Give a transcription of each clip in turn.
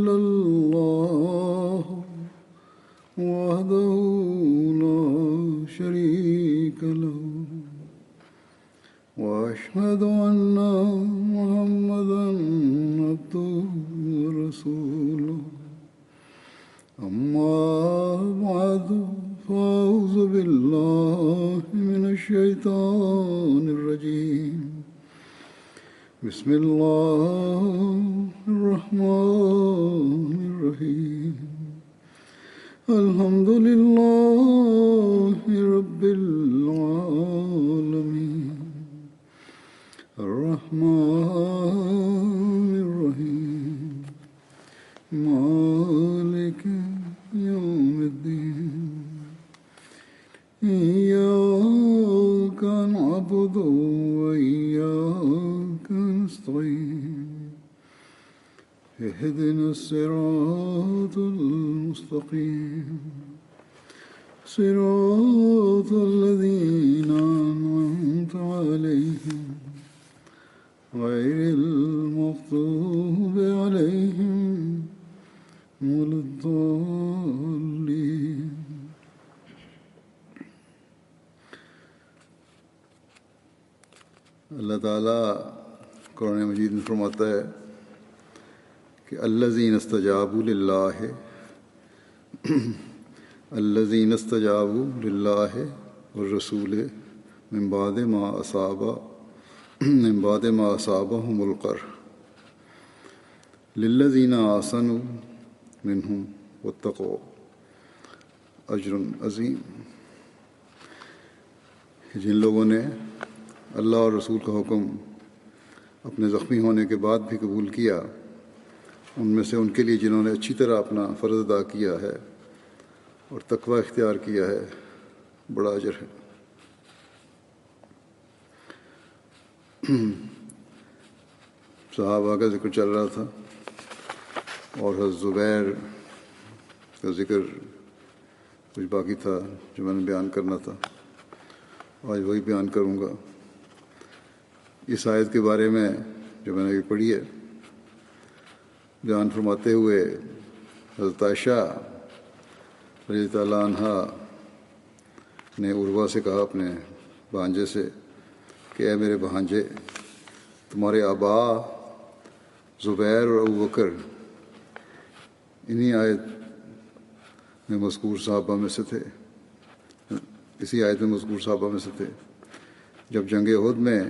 إلا الله وحده لا شريك له وأشهد أن محمدا عبده ورسوله أما بعد فأعوذ بالله من الشيطان الرجيم بسم الله الرحمن الرحيم الحمد لله رب العالمين الرحمن الرحيم مالك يوم الدين إياك نعبد وإياك نستعين اهدنا الصراط المستقيم صراط الذين أنعمت عليهم غير المغضوب عليهم ولا الضالين. اللہ تعالیٰ قرآن مجید میں فرماتا ہے کہ الذین استجابوا للہ الذین استجابوا للہ والرسول من بعد ما اصابهم القرح للذین احسنوا منہم واتقوا اجر عظیم. جن لوگوں نے اللہ اور رسول کا حکم اپنے زخمی ہونے کے بعد بھی قبول کیا، ان میں سے ان کے لیے جنہوں نے اچھی طرح اپنا فرض ادا کیا ہے اور تقوی اختیار کیا ہے، بڑا اجر ہے. صحابہ کا ذکر چل رہا تھا اور حضرت زبیر کا ذکر کچھ باقی تھا جو میں نے بیان کرنا تھا، آج وہی بیان کروں گا. اس آیت کے بارے میں جو میں نے ابھی پڑھی ہے، بیان فرماتے ہوئے حضرت عائشہ رضی اللہ عنہا نے عروہ سے کہا، اپنے بھانجے سے، کہ اے میرے بھانجے، تمہارے آبا زبیر اور ابوبکر انہی آیت میں مذکور صحابہ میں سے تھے، اسی آیت میں مذکور صحابہ میں سے تھے. جب جنگ احد میں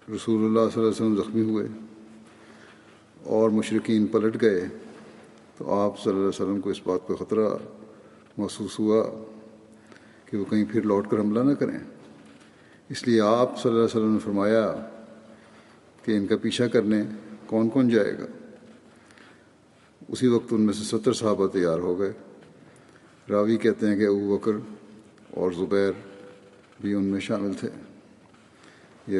رسول اللہ صلی اللہ علیہ وسلم زخمی ہوئے اور مشرکین پلٹ گئے تو آپ صلی اللہ علیہ وسلم کو اس بات کا خطرہ محسوس ہوا کہ وہ کہیں پھر لوٹ کر حملہ نہ کریں. اس لیے آپ صلی اللہ علیہ وسلم نے فرمایا کہ ان کا پیچھا کرنے کون کون جائے گا. اسی وقت ان میں سے 70 صحابہ تیار ہو گئے. راوی کہتے ہیں کہ ابوبکر اور زبیر بھی ان میں شامل تھے. یہ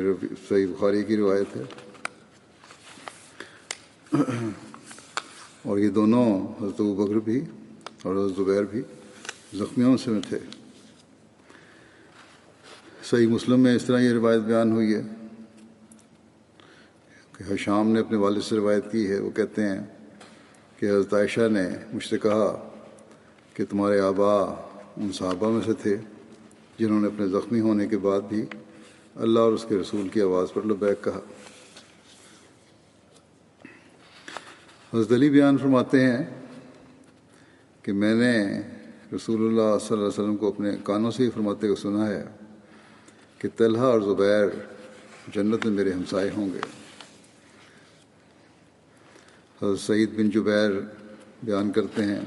صحیح بخاری کی روایت ہے. اور یہ دونوں، حضرت ابوبکر بھی اور حضرت زبیر بھی، زخمیوں سے میں تھے. صحیح مسلم میں اس طرح یہ روایت بیان ہوئی ہے کہ حشام نے اپنے والد سے روایت کی ہے. وہ کہتے ہیں کہ حضرت عائشہ نے مجھ سے کہا کہ تمہارے آبا ان صحابہ میں سے تھے جنہوں نے اپنے زخمی ہونے کے بعد بھی اللہ اور اس کے رسول کی آواز پر لبیک کہا. حضرت علی بیان فرماتے ہیں کہ میں نے رسول اللہ صلی اللہ علیہ وسلم کو اپنے کانوں سے ہی فرماتے ہوئے سنا ہے کہ طلحہ اور زبیر جنت میں میرے ہمسائے ہوں گے. حضرت سعید بن جبیر بیان کرتے ہیں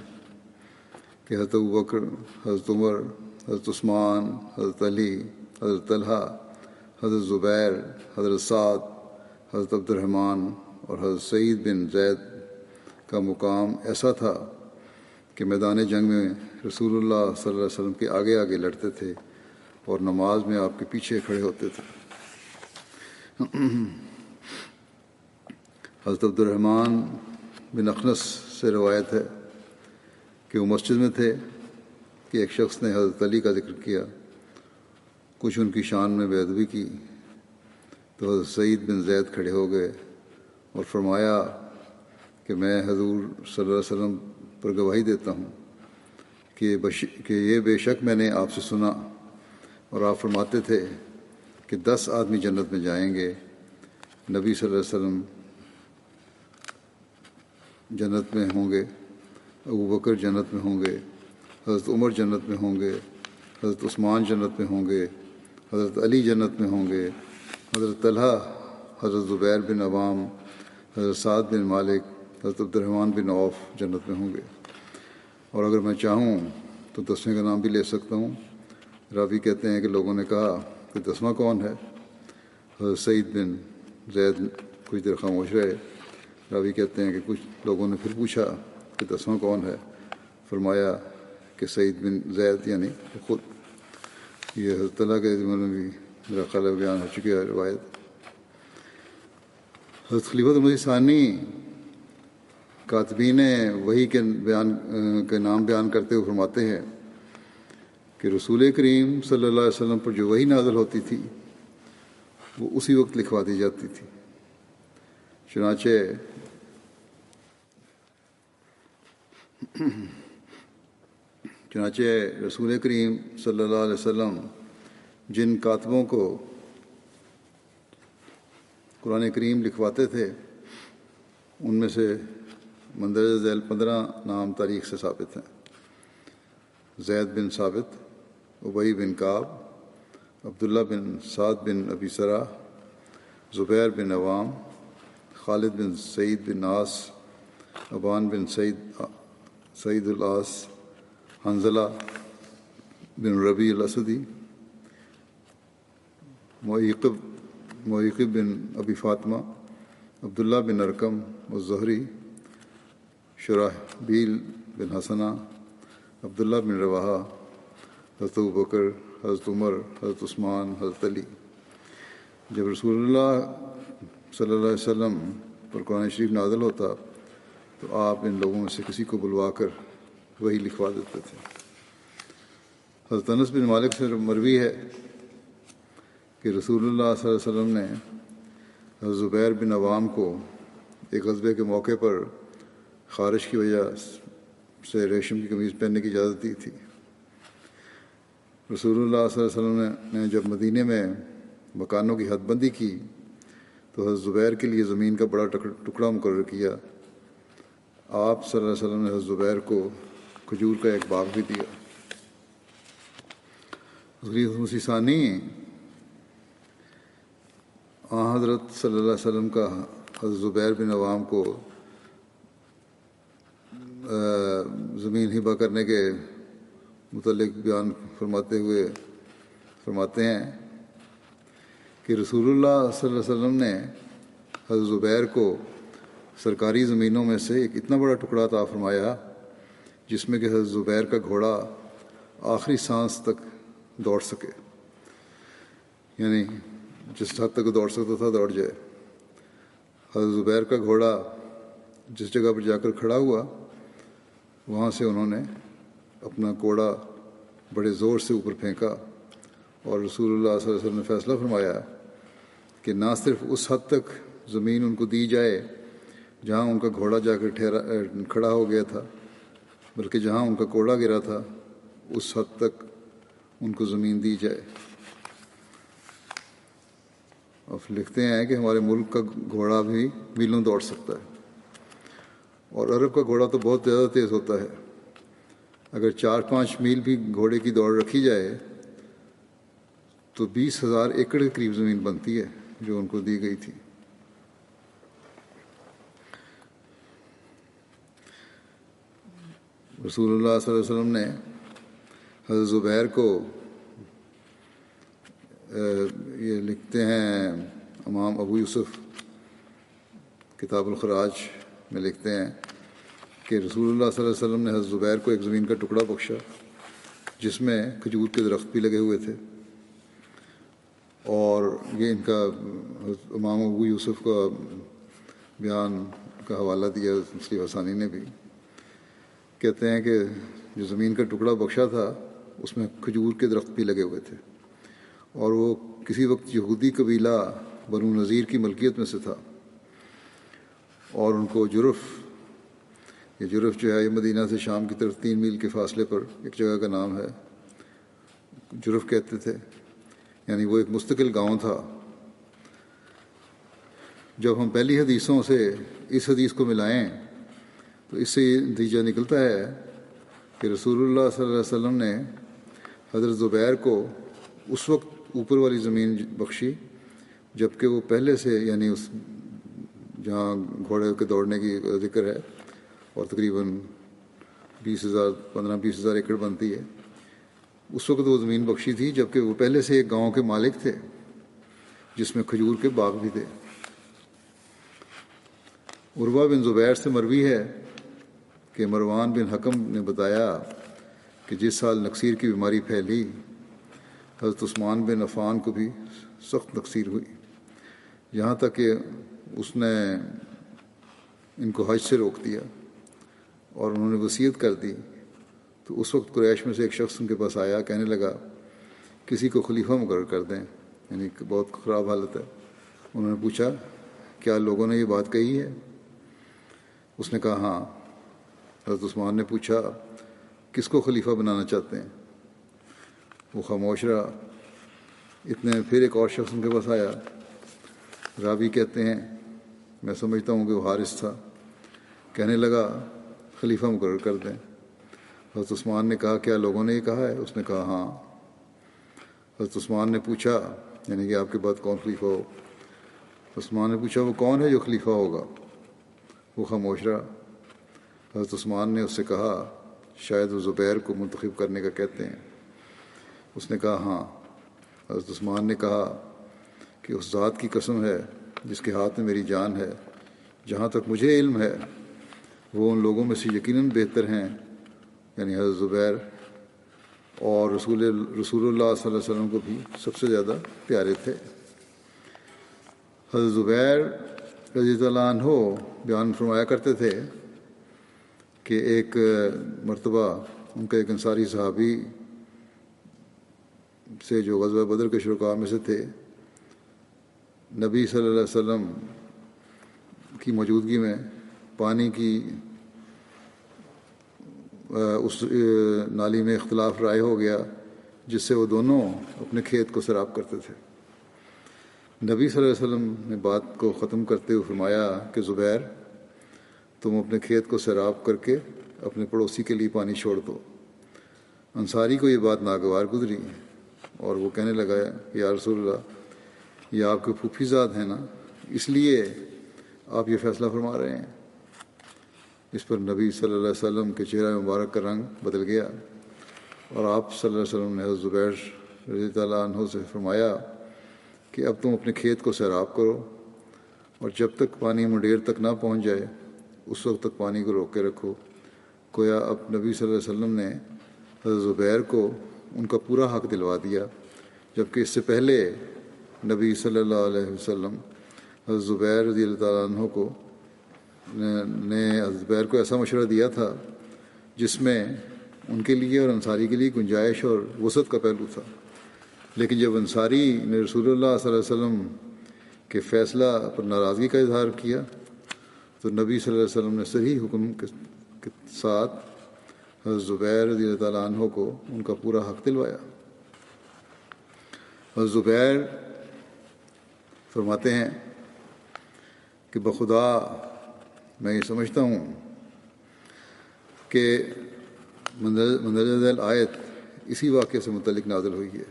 کہ حضرت ابوبکر، حضرت عمر، حضرت عثمان، حضرت علی، حضرت طلحہ، حضرت زبیر، حضرت سعد، حضرت عبد الرحمن اور حضرت سعید بن زید کا مقام ایسا تھا کہ میدان جنگ میں رسول اللہ صلی اللہ علیہ وسلم کے آگے آگے لڑتے تھے اور نماز میں آپ کے پیچھے کھڑے ہوتے تھے. حضرت عبد الرحمن بن اخنس سے روایت ہے کہ وہ مسجد میں تھے کہ ایک شخص نے حضرت علی کا ذکر کیا، کچھ ان کی شان میں بے ادبی کی، تو حضرت سعید بن زید کھڑے ہو گئے اور فرمایا کہ میں حضور صلی اللہ علیہ وسلم پر گواہی دیتا ہوں کہ یہ بے شک میں نے آپ سے سنا اور آپ فرماتے تھے کہ 10 آدمی جنت میں جائیں گے. نبی صلی اللہ علیہ وسلم جنت میں ہوں گے، ابوبکر جنت میں ہوں گے، حضرت عمر جنت میں ہوں گے، حضرت عثمان جنت میں ہوں گے، حضرت علی جنت میں ہوں گے، حضرت طلحہ، حضرت زبیر بن عوام، حضرت سعد بن مالک، حضرت عبد الرحمن بن عوف جنت میں ہوں گے. اور اگر میں چاہوں تو 10ویں کا نام بھی لے سکتا ہوں. راوی کہتے ہیں کہ لوگوں نے کہا کہ 10واں کون ہے؟ حضرت سعید بن زید کچھ دیر خاموش رہے. راوی کہتے ہیں کہ کچھ لوگوں نے پھر پوچھا کہ 10واں کون ہے؟ فرمایا کہ سعید بن زید، یعنی خود. یہ حضرت طلحہ کے ذمہ میں بھی میرا خیال ہے بیان ہو چکی ہے روایت. حضرت خلیفۃ المسیح ثانی کاتبین وحی کے نام بیان کرتے ہوئے فرماتے ہیں کہ رسول کریم صلی اللہ علیہ وسلم پر جو وحی نازل ہوتی تھی وہ اسی وقت لکھوا دی جاتی تھی. چنانچہ رسول کریم صلی اللہ علیہ وسلم جن کاتبوں کو قرآن کریم لکھواتے تھے ان میں سے مندرجہ ذیل 15 نام تاریخ سے ثابت ہیں. زید بن ثابت، ابی بن کعب، عبداللہ بن سعد بن ابی سرح، زبیر بن عوام، خالد بن سعید بن عاص، ابان بن سعید العاص، حنظلہ بن ربیع الاسدی، معیقب بن ابی فاطمہ، عبداللہ بن ارقم الزہری، شرحبیل بن حسنہ، عبداللہ بن رواحہ، حضرت ابوبکر، حضرت عمر، حضرت عثمان، حضرت علی. جب رسول اللہ صلی اللہ علیہ وسلم پر قرآن شریف نازل ہوتا تو آپ ان لوگوں میں سے کسی کو بلوا کر وہی لکھوا دیتے تھے. حضرت انس بن مالک سے مروی ہے کہ رسول اللہ صلی اللہ علیہ وسلم نے حضرت زبیر بن عوام کو ایک غزوے کے موقع پر خارش کی وجہ سے ریشم کی قمیض پہننے کی اجازت دی تھی. رسول اللہ صلی اللہ علیہ وسلم نے جب مدینے میں مکانوں کی حد بندی کی تو حضرت زبیر کے لیے زمین کا بڑا ٹکڑا مقرر کیا. آپ صلی اللہ علیہ وسلم نے حضرت زبیر کو کھجور کا ایک باغ بھی دیا. خلیفۃ مسیح ثانی حضرت صلی اللہ علیہ وسلم کا حضرت زبیر بن عوام کو زمین ہبہ کرنے کے متعلق بیان فرماتے ہوئے فرماتے ہیں کہ رسول اللہ صلی اللہ علیہ وسلم نے حضرت زبیر کو سرکاری زمینوں میں سے ایک اتنا بڑا ٹکڑا عطا فرمایا جس میں کہ حضرت زبیر کا گھوڑا آخری سانس تک دوڑ سکے، یعنی جس حد تک دوڑ سکتا تھا دوڑ جائے. حضرت زبیر کا گھوڑا جس جگہ پر جا کر کھڑا ہوا وہاں سے انہوں نے اپنا کوڑا بڑے زور سے اوپر پھینکا اور رسول اللہ صلی اللہ علیہ وسلم نے فیصلہ فرمایا کہ نہ صرف اس حد تک زمین ان کو دی جائے جہاں ان کا گھوڑا جا کر کھڑا ہو گیا تھا، بلکہ جہاں ان کا کوڑا گرا تھا اس حد تک ان کو زمین دی جائے. اور لکھتے ہیں کہ ہمارے ملک کا گھوڑا بھی میلوں دوڑ سکتا ہے اور عرب کا گھوڑا تو بہت زیادہ تیز ہوتا ہے. اگر 4-5 میل بھی گھوڑے کی دوڑ رکھی جائے تو 20,000 ایکڑ کے قریب زمین بنتی ہے جو ان کو دی گئی تھی. رسول اللہ صلی اللہ علیہ وسلم نے حضرت زبیر کو یہ لکھتے ہیں امام ابو یوسف کتاب الخراج میں لکھتے ہیں کہ رسول اللہ صلی اللہ علیہ وسلم نے حضرت زبیر کو ایک زمین کا ٹکڑا بخشا جس میں کھجور کے درخت بھی لگے ہوئے تھے. اور یہ ان کا امام ابو یوسف کا بیان کا حوالہ دیا مسلم حسانی نے بھی. کہتے ہیں کہ جو زمین کا ٹکڑا بخشا تھا اس میں کھجور کے درخت بھی لگے ہوئے تھے اور وہ کسی وقت یہودی قبیلہ بنو نذیر کی ملکیت میں سے تھا اور ان کو جرف یہ جرف جو ہے یہ مدینہ سے شام کی طرف 3 میل کے فاصلے پر ایک جگہ کا نام ہے، جرف کہتے تھے، یعنی وہ ایک مستقل گاؤں تھا۔ جب ہم پہلی حدیثوں سے اس حدیث کو ملائیں تو اس سے یہ نتیجہ نکلتا ہے کہ رسول اللہ صلی اللہ علیہ وسلم نے حضرت زبیر کو اس وقت اوپر والی زمین بخشی جب کہ وہ پہلے سے، یعنی اس جہاں گھوڑے کے دوڑنے کی ذکر ہے اور تقریباً 15-20 ہزار ایکڑ بنتی ہے، اس وقت وہ زمین بخشی تھی جبکہ وہ پہلے سے ایک گاؤں کے مالک تھے جس میں کھجور کے باغ بھی تھے۔ عروہ بن زبیر سے مروی ہے کہ مروان بن حکم نے بتایا کہ جس سال نکسیر کی بیماری پھیلی، حضرت عثمان بن عفان کو بھی سخت نکسیر ہوئی، یہاں تک کہ اس نے ان کو حج سے روک دیا اور انہوں نے وصیت کر دی۔ تو اس وقت قریش میں سے ایک شخص ان کے پاس آیا، کہنے لگا کسی کو خلیفہ مقرر کر دیں، یعنی کہ بہت خراب حالت ہے۔ انہوں نے پوچھا کیا لوگوں نے یہ بات کہی ہے؟ اس نے کہا ہاں۔ حضرت عثمان نے پوچھا کس کو خلیفہ بنانا چاہتے ہیں؟ وہ خاموش رہا۔ اتنے میں پھر ایک اور شخص ان کے پاس آیا، راوی کہتے ہیں میں سمجھتا ہوں کہ وہ حارث تھا، کہنے لگا خلیفہ مقرر کر دیں۔ حضرت عثمان نے کہا کیا لوگوں نے یہ کہا ہے؟ اس نے کہا ہاں۔ حضرت عثمان نے پوچھا یعنی کہ آپ کے بعد کون خلیفہ ہو؟ عثمان نے پوچھا وہ کون ہے جو خلیفہ ہوگا؟ وہ خاموش رہا۔ حضرت عثمان نے اس سے کہا شاید وہ زبیر کو منتخب کرنے کا کہتے ہیں۔ اس نے کہا ہاں۔ حضرت عثمان نے کہا کہ اس ذات کی قسم ہے جس کے ہاتھ میں میری جان ہے، جہاں تک مجھے علم ہے وہ ان لوگوں میں سے یقیناً بہتر ہیں، یعنی حضرت زبیر، اور رسول اللہ صلی اللہ علیہ وسلم کو بھی سب سے زیادہ پیارے تھے۔ حضرت زبیر رضی اللہ عنہ بیان فرمایا کرتے تھے کہ ایک مرتبہ ان کا ایک انصاری صحابی سے جو غزوہ بدر کے شرکاء میں سے تھے، نبی صلی اللہ علیہ وسلم کی موجودگی میں پانی کی اس نالی میں اختلاف رائے ہو گیا جس سے وہ دونوں اپنے کھیت کو سیراب کرتے تھے۔ نبی صلی اللہ علیہ وسلم نے بات کو ختم کرتے ہوئے فرمایا کہ زبیر تم اپنے کھیت کو سیراب کر کے اپنے پڑوسی کے لیے پانی چھوڑ دو۔ انصاری کو یہ بات ناگوار گزری اور وہ کہنے لگا یا رسول اللہ یہ آپ کے پھوپھی زاد ہیں نا، اس لیے آپ یہ فیصلہ فرما رہے ہیں؟ اس پر نبی صلی اللہ علیہ وسلم کے چہرہ مبارک کا رنگ بدل گیا اور آپ صلی اللہ علیہ وسلم نے حضرت زبیر رضی اللہ عنہ سے فرمایا کہ اب تم اپنے کھیت کو سیراب کرو اور جب تک پانی منڈیر تک نہ پہنچ جائے اس وقت تک پانی کو روک کے رکھو۔ گویا اب نبی صلی اللہ علیہ وسلم نے حضرت زبیر کو ان کا پورا حق دلوا دیا، جبکہ اس سے پہلے نبی صلی اللہ علیہ وسلم حضرت زبیر رضی اللہ تعالیٰ عنہ کو نے حضرت زبیر کو ایسا مشورہ دیا تھا جس میں ان کے لیے اور انصاری کے لیے گنجائش اور وسعت کا پہلو تھا، لیکن جب انصاری نے رسول اللہ صلی اللہ علیہ وسلم کے فیصلہ پر ناراضگی کا اظہار کیا تو نبی صلی اللہ علیہ وسلم نے صحیح حکم کے ساتھ حضرت زبیر رضی اللہ تعالیٰ عنہ کو ان کا پورا حق دلوایا۔ حضرت زبیر فرماتے ہیں کہ بخدا میں یہ سمجھتا ہوں کہ مندرجہ ذیل آیت اسی واقعے سے متعلق نازل ہوئی ہے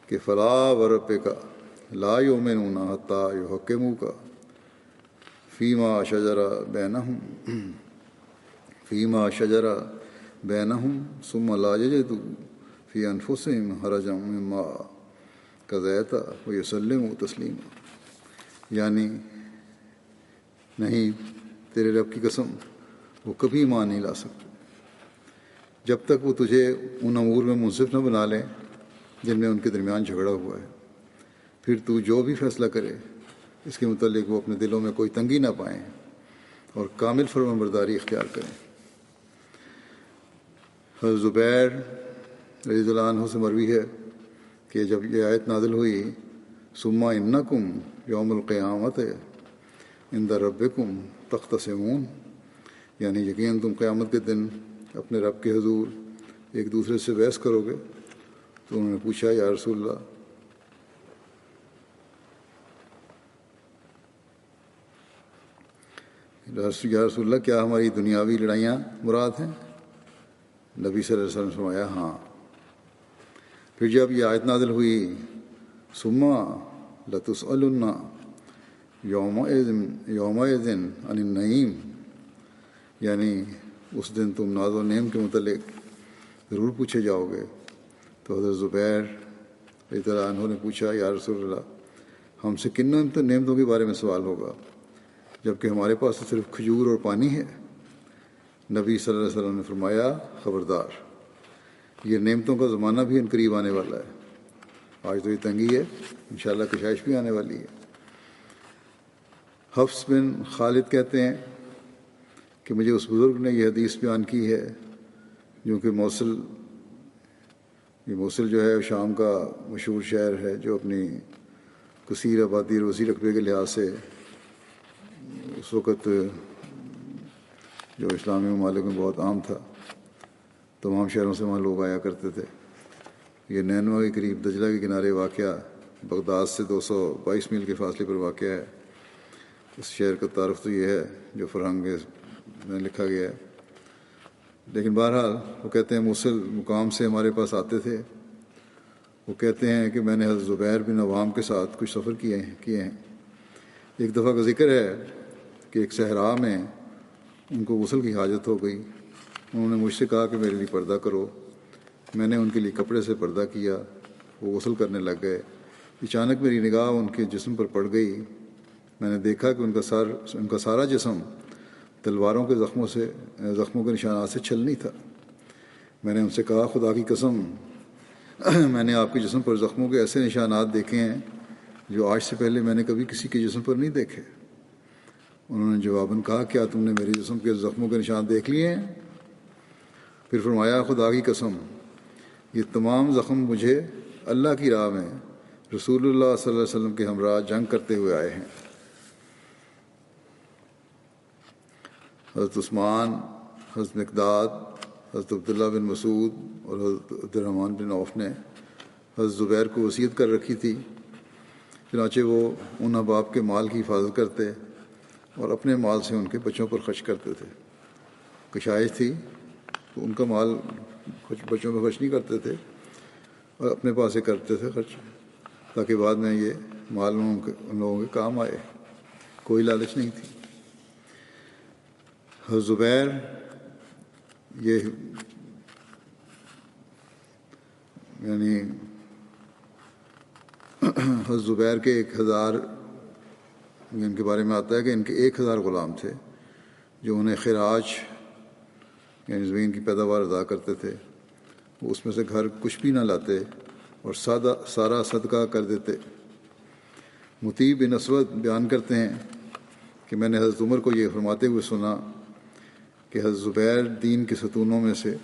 کہ فلا وربک لا یؤمنون حتی یحکموک فیما شجر بینہم ثم لا یجدوا فی انفسہم حرجا مما قضیت ویسلموا تسلیما، یعنی نہیں تیرے رب کی قسم وہ کبھی ایمان نہیں لا سکتے جب تک وہ تجھے ان امور میں منصف نہ بنا لیں جن میں ان کے درمیان جھگڑا ہوا ہے، پھر تو جو بھی فیصلہ کرے اس کے متعلق وہ اپنے دلوں میں کوئی تنگی نہ پائیں اور کامل فرمانبرداری اختیار کریں۔ حضرت زبیر رضی اللہ عنہ سے مروی ہے کہ جب یہ آیت نازل ہوئی ثم انکم یوم القیامت عند ربکم تختصمون، یعنی یقیناً تم قیامت کے دن اپنے رب کے حضور ایک دوسرے سے بحث کرو گے۔ تو انہوں نے پوچھا یا رسول اللہ، یا رسول اللہ کیا ہماری دنیاوی لڑائیاں مراد ہیں؟ نبی صلی اللہ علیہ وسلم نے فرمایا ہاں۔ پھر جب یہ آیت نازل ہوئی ثم لتسألن یومئذ عن النعیم، یعنی اس دن تم ناز و نعیم کے متعلق ضرور پوچھے جاؤ گے، تو حضرت زبیر رضی اللہ عنہ نے پوچھا یا رسول اللہ ہم سے کن نعمتوں کے بارے میں سوال ہوگا جبکہ ہمارے پاس تو صرف کھجور اور پانی ہے؟ نبی صلی اللہ علیہ وسلم نے فرمایا خبردار، یہ نعمتوں کا زمانہ بھی ان قریب آنے والا ہے۔ آج تو یہ تنگی ہے، انشاءاللہ کشائش بھی آنے والی ہے۔ حفص بن خالد کہتے ہیں کہ مجھے اس بزرگ نے یہ حدیث بیان کی ہے جو کہ موصل جو ہے شام کا مشہور شہر ہے، جو اپنی کثیر آبادی روزی رقبے کے لحاظ سے اس وقت جو اسلامی ممالک میں بہت عام تھا، تمام شہروں سے وہاں لوگ آیا کرتے تھے۔ یہ نینوا کے قریب دجلہ کے کنارے واقع، بغداد سے 222 میل کے فاصلے پر واقع ہے۔ اس شہر کا تعارف تو یہ ہے جو فرہنگ میں لکھا گیا ہے، لیکن بہرحال وہ کہتے ہیں موصل مقام سے ہمارے پاس آتے تھے۔ وہ کہتے ہیں کہ میں نے حضرت زبیر بن عوام کے ساتھ کچھ سفر کیے ہیں۔ ایک دفعہ کا ذکر ہے کہ ایک صحرا میں ان کو غسل کی حاجت ہو گئی۔ انہوں نے مجھ سے کہا کہ میرے لیے پردہ کرو۔ میں نے ان کے لیے کپڑے سے پردہ کیا، وہ غسل کرنے لگ گئے۔ اچانک میری نگاہ ان کے جسم پر پڑ گئی۔ میں نے دیکھا کہ ان کا سارا جسم تلواروں کے زخموں کے نشانات سے چھلنی تھا۔ میں نے ان سے کہا خدا کی قسم میں نے آپ کے جسم پر زخموں کے ایسے نشانات دیکھے ہیں جو آج سے پہلے میں نے کبھی کسی کے جسم پر نہیں دیکھے۔ انہوں نے جواباً کہا کیا تم نے میرے جسم کے زخموں کے نشان دیکھ لیے ہیں؟ پھر فرمایا خدا کی قسم یہ تمام زخم مجھے اللہ کی راہ میں رسول اللہ صلی اللہ علیہ وسلم کے ہمراہ جنگ کرتے ہوئے آئے ہیں۔ حضرت عثمان، حضرت مقداد، حضرت عبداللہ بن مسعود اور حضرت عبد الرحمن بن عوف نے حضرت زبیر کو وصیت کر رکھی تھی، چنانچہ وہ ان احباب کے مال کی حفاظت کرتے اور اپنے مال سے ان کے بچوں پر خرچ کرتے تھے۔ کشائش تھی تو ان کا مال بچوں میں خرچ نہیں کرتے تھے اور اپنے پاس سے کرتے تھے خرچ، تاکہ بعد میں یہ مال ان لوگوں کے کام آئے۔ کوئی لالچ نہیں تھی۔ حضرت زبیر حضرت زبیر کے 1000 ان کے بارے میں آتا ہے کہ ان کے 1000 غلام تھے جو انہیں خراج یعنی زمین کی پیداوار ادا کرتے تھے۔ وہ اس میں سے گھر کچھ بھی نہ لاتے اور سارا صدقہ کر دیتے۔ مطیع بن اسود بیان کرتے ہیں کہ میں نے حضرت عمر کو یہ فرماتے ہوئے سنا کہ حضرت زبیر دین کے ستونوں میں سے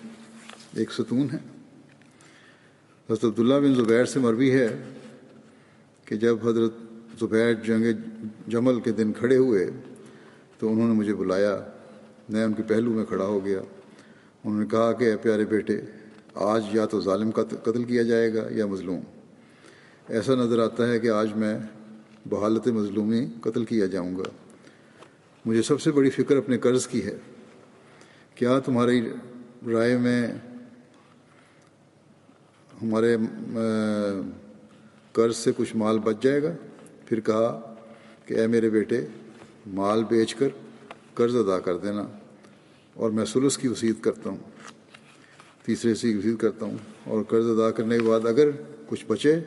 ایک ستون ہے۔ حضرت عبداللہ بن زبیر سے مروی ہے کہ جب حضرت زبیر جنگ جمل کے دن کھڑے ہوئے تو انہوں نے مجھے بلایا۔ میں ان کے پہلو میں کھڑا ہو گیا۔ انہوں نے کہا کہ اے پیارے بیٹے، آج یا تو ظالم کا قتل کیا جائے گا یا مظلوم۔ ایسا نظر آتا ہے کہ آج میں بحالت مظلومی قتل کیا جاؤں گا۔ مجھے سب سے بڑی فکر اپنے قرض کی ہے۔ کیا تمہاری رائے میں ہمارے قرض سے کچھ مال بچ جائے گا؟ پھر کہا کہ اے میرے بیٹے، مال بیچ کر قرض ادا کر دینا، اور میں ثلث کی وصیت کرتا ہوں، تیسرے حصے کی وصیت کرتا ہوں، اور قرض ادا کرنے کے بعد اگر کچھ بچے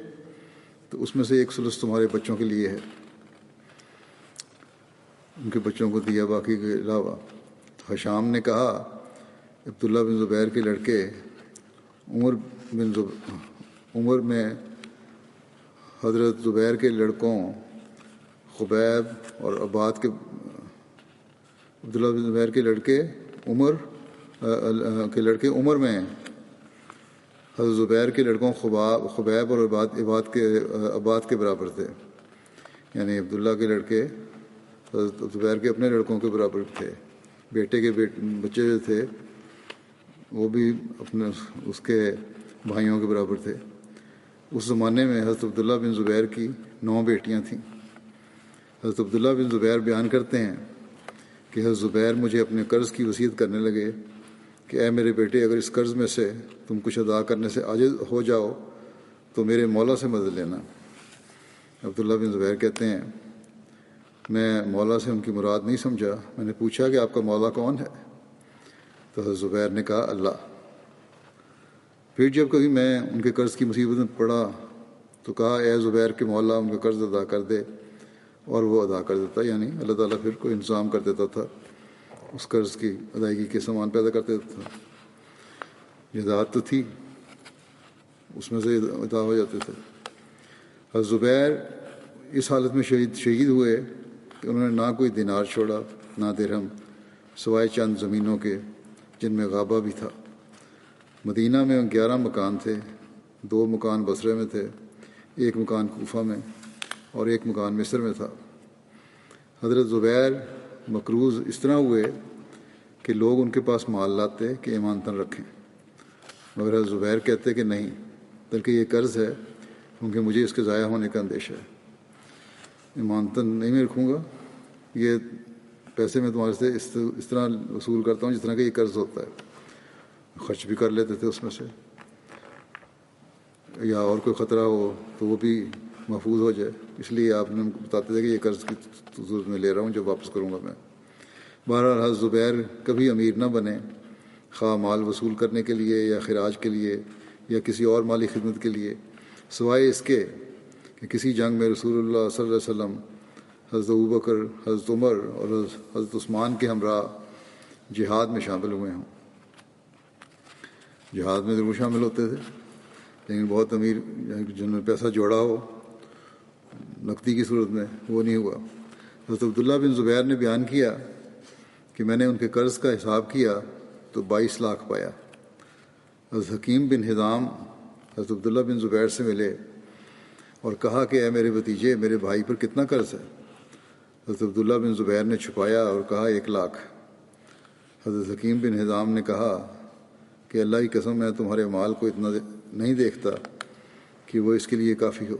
تو اس میں سے 1 ثلث تمہارے بچوں کے لیے ہے۔ ان کے بچوں کو دیا باقی کے علاوہ۔ حشام نے کہا عبداللہ بن زبیر کے لڑکے عمر میں حضرت زبیر کے لڑکوں خبیب اور عباد کے عبداللہ بن زبیر کے لڑکے عمر میں حضرت زبیر کے لڑکوں خبیب اور عباد کے برابر تھے، یعنی عبداللہ کے لڑکے حضرت زبیر کے اپنے لڑکوں کے برابر تھے۔ بیٹے کے بچے جو تھے وہ بھی اپنے اس کے بھائیوں کے برابر تھے۔ اس زمانے میں حضرت عبداللہ بن زبیر کی 9 بیٹیاں تھیں۔ حضرت عبداللہ بن زبیر بیان کرتے ہیں کہ حضرت زبیر مجھے اپنے قرض کی وصیت کرنے لگے کہ اے میرے بیٹے، اگر اس قرض میں سے تم کچھ ادا کرنے سے عاجز ہو جاؤ تو میرے مولا سے مدد لینا۔ عبداللہ بن زبیر کہتے ہیں میں مولا سے ان کی مراد نہیں سمجھا۔ میں نے پوچھا کہ آپ کا مولا کون ہے؟ تو حضرت زبیر نے کہا اللہ۔ پھر جب کبھی میں ان کے قرض کی مصیبت میں پڑا تو کہا اے زبیر کے مولا ان کا قرض ادا کر دے، اور وہ ادا کر دیتا، یعنی اللہ تعالیٰ پھر کوئی انتظام کر دیتا تھا، اس قرض کی ادائیگی کے سامان پیدا کر دیتا تھا۔ جائیداد تو تھی، اس میں سے ادا ہو جاتے تھے۔ حضرت زبیر اس حالت میں شہید ہوئے کہ انہوں نے نہ کوئی دینار چھوڑا نہ درہم، سوائے چند زمینوں کے جن میں غابہ بھی تھا۔ مدینہ میں 11 مکان تھے، 2 مکان بصرے میں تھے، 1 مکان کوفہ میں اور 1 مکان مصر میں تھا۔ حضرت زبیر مقروض اس طرح ہوئے کہ لوگ ان کے پاس مال لاتے کہ ایمانتاً رکھیں، مگر حضرت زبیر کہتے کہ نہیں، بلکہ یہ قرض ہے کیونکہ مجھے اس کے ضائع ہونے کا اندیشہ ہے، ایمانتاً نہیں میں رکھوں گا، یہ پیسے میں تمہارے سے اس طرح وصول کرتا ہوں جس طرح کہ یہ قرض ہوتا ہے۔ خرچ بھی کر لیتے تھے اس میں سے، یا اور کوئی خطرہ ہو تو وہ بھی محفوظ ہو جائے، اس لیے آپ نے بتاتے تھے کہ یہ قرض کی صورت میں لے رہا ہوں، جب واپس کروں گا میں۔ بہرحال حضرت زبیر کبھی امیر نہ بنے، خواہ مال وصول کرنے کے لیے یا خراج کے لیے یا کسی اور مالی خدمت کے لیے، سوائے اس کے کہ کسی جنگ میں رسول اللہ صلی اللہ علیہ وسلم، حضرت ابوبکر، حضرت عمر اور حضرت عثمان کے ہمراہ جہاد میں شامل ہوئے ہوں۔ جہاد میں ضرور شامل ہوتے تھے، لیکن بہت امیر جنہوں نے پیسہ جوڑا ہو نقدی کی صورت میں، وہ نہیں ہوا۔ حضرت عبداللہ بن زبیر نے بیان کیا کہ میں نے ان کے قرض کا حساب کیا تو 22 لاکھ پایا۔ حضرت حکیم بن حزام حضرت عبداللہ بن زبیر سے ملے اور کہا کہ اے میرے بھتیجے، میرے بھائی پر کتنا قرض ہے؟ حضرت عبداللہ بن زبیر نے چھپایا اور کہا 1 لاکھ۔ حضرت حکیم بن حزام نے کہا کہ اللہ کی قسم میں تمہارے مال کو اتنا نہیں دیکھتا کہ وہ اس کے لیے کافی ہو،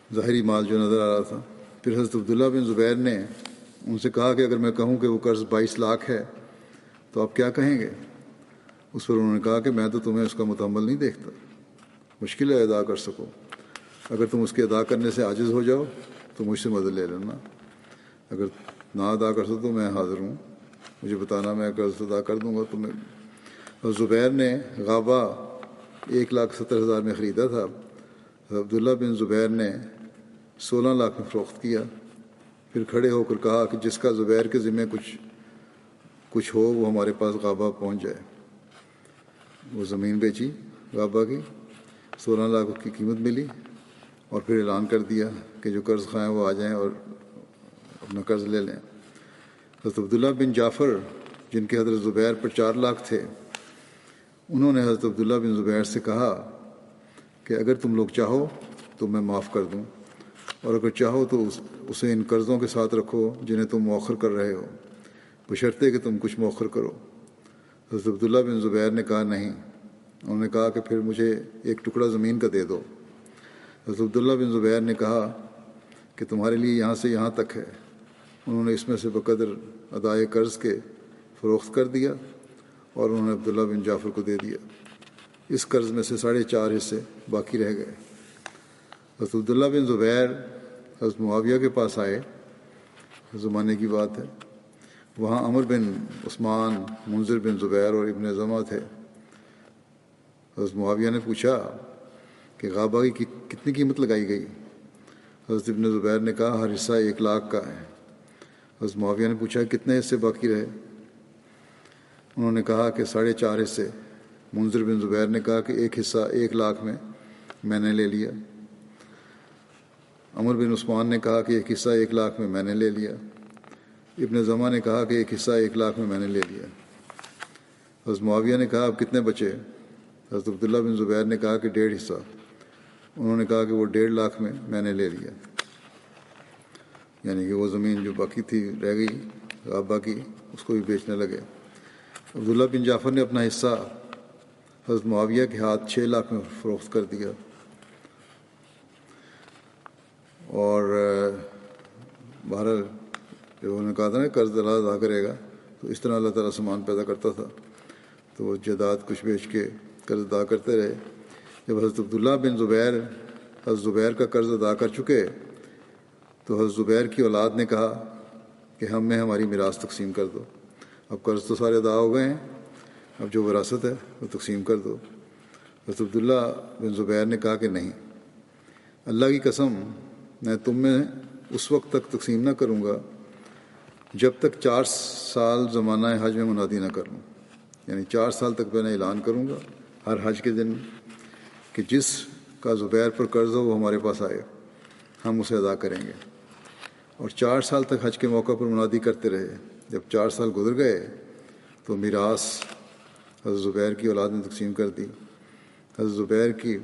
ظاہری مال جو نظر آ رہا تھا۔ پھر حضرت عبداللہ بن زبیر نے ان سے کہا کہ اگر میں کہوں کہ وہ قرض 22 لاکھ ہے تو آپ کیا کہیں گے؟ اس پر انہوں نے کہا کہ میں تو تمہیں اس کا متحمل نہیں دیکھتا، مشکل ہے ادا کر سکو، اگر تم اس کے ادا کرنے سے عاجز ہو جاؤ تو مجھ سے مدد لے لینا، اگر نہ ادا کر سکو تو میں حاضر ہوں، مجھے بتانا، میں قرض ادا کر دوں گا تمہیں۔ اور زبیر نے غابہ 1,70,000 میں خریدا تھا، عبداللہ بن زبیر نے 16 لاکھ میں فروخت کیا۔ پھر کھڑے ہو کر کہا کہ جس کا زبیر کے ذمہ کچھ ہو وہ ہمارے پاس غابہ پہنچ جائے۔ وہ زمین بیچی غابہ کی، 16 لاکھ کی قیمت ملی، اور پھر اعلان کر دیا کہ جو قرض خواہ ہیں وہ آ جائیں اور اپنا قرض لے لیں۔ حضرت عبداللہ بن جعفر جن کے حضرت زبیر پر 4 لاکھ تھے، انہوں نے حضرت عبداللہ بن زبیر سے کہا کہ اگر تم لوگ چاہو تو میں معاف کر دوں، اور اگر چاہو تو اسے ان قرضوں کے ساتھ رکھو جنہیں تم مؤخر کر رہے ہو، بشرطے کہ تم کچھ مؤخر کرو۔ حضرت عبداللہ بن زبیر نے کہا نہیں۔ انہوں نے کہا کہ پھر مجھے 1 ٹکڑا زمین کا دے دو۔ حضرت عبداللہ بن زبیر نے کہا کہ تمہارے لیے یہاں سے یہاں تک ہے۔ انہوں نے اس میں سے بقدر ادائے قرض کے فروخت کر دیا اور انہوں نے عبداللہ بن جعفر کو دے دیا۔ اس قرض میں سے 4.5 حصے باقی رہ گئے۔ حضرت عبداللہ بن زبیر حضرت معاویہ کے پاس آئے، زمانے کی بات ہے، وہاں عمر بن عثمان، منذر بن زبیر اور ابن زمہ تھے۔ حضرت معاویہ نے پوچھا کہ غابہ کی کتنی قیمت لگائی گئی؟ حضرت ابن زبیر نے کہا ہر حصہ 1 لاکھ کا ہے۔ حضرت معاویہ نے پوچھا کتنے حصے باقی رہے؟ انہوں نے کہا کہ 4.5 حصے۔ منذر بن زبیر نے کہا کہ 1 حصہ 1 لاکھ میں نے لے لیا۔ عمر بن عثمان نے کہا کہ 1 حصہ 1 لاکھ میں نے لے لیا۔ ابن زمہ نے کہا کہ 1 حصہ 1 لاکھ میں نے لے لیا۔ حضرت معاویہ نے کہا اب کتنے بچے؟ حضرت عبداللہ بن زبیر نے کہا کہ 1.5 حصہ۔ انہوں نے کہا کہ وہ 1.5 لاکھ میں نے لے لیا، یعنی کہ وہ زمین جو باقی تھی رہ گئی غابہ کی، اس کو بھی بیچنے لگے۔ عبداللہ بن جعفر نے اپنا حصہ حضرت معاویہ کے ہاتھ 6 لاکھ میں فروخت کر دیا، اور بہرحال جب انہوں نے کہا تھا نا قرض اللہ ادا کرے گا، تو اس طرح اللہ تعالیٰ سامان پیدا کرتا تھا، تو وہ جائیداد کچھ بیچ کے قرض ادا کرتے رہے۔ جب حضرت عبداللہ بن زبیر حضرت زبیر کا قرض ادا کر چکے تو حضرت زبیر کی اولاد نے کہا کہ ہم میں ہماری میراث تقسیم کر دو، اب قرض تو سارے ادا ہو گئے ہیں، اب جو وراثت ہے وہ تقسیم کر دو۔ حضرت عبداللہ بن زبیر نے کہا کہ نہیں، اللہ کی قسم میں تم میں اس وقت تک تقسیم نہ کروں گا جب تک 4 سال زمانہ حج میں منادی نہ کر لوں، یعنی 4 سال تک میں اعلان کروں گا ہر حج کے دن کہ جس کا زبیر پر قرض ہو وہ ہمارے پاس آئے، ہم اسے ادا کریں گے۔ اور 4 سال تک حج کے موقع پر منادی کرتے رہے۔ جب 4 سال گزر گئے تو میراث حضرت زبیر کی اولاد نے تقسیم کر دی۔ حضرت زبیر کی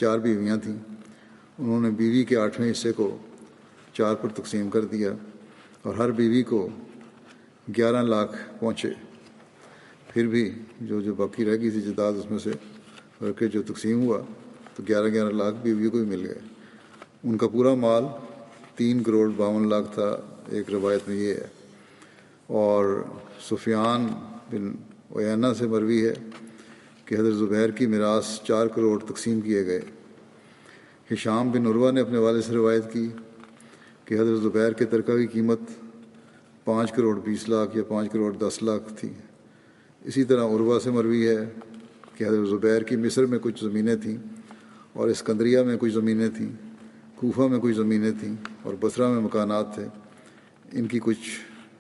4 بیویاں تھیں، انہوں نے بیوی کے 8ویں حصے کو 4 پر تقسیم کر دیا، اور ہر بیوی کو 11 لاکھ پہنچے۔ پھر بھی جو باقی رہ گئی تھی جائیداد اس میں سے کر کے جو تقسیم ہوا تو 11 لاکھ بیوی کو بھی مل گئے۔ ان کا پورا مال 3 کروڑ 52 لاکھ تھا، ایک روایت میں یہ ہے۔ اور سفیان بن عیینہ سے مروی ہے کہ حضرت زبیر کی میراث 4 کروڑ تقسیم کیے گئے۔ ہشام بن عروہ نے اپنے والد سے روایت کی کہ حضرت زبیر کے ترکہ کی قیمت 5 کروڑ 20 لاکھ یا 5 کروڑ 10 لاکھ تھی۔ اسی طرح عروہ سے مروی ہے کہ حضرت زبیر کی مصر میں کچھ زمینیں تھیں، اور اسکندریہ میں کچھ زمینیں تھیں، کوفہ میں کچھ زمینیں تھیں، اور بصرہ میں مکانات تھے۔ ان کی کچھ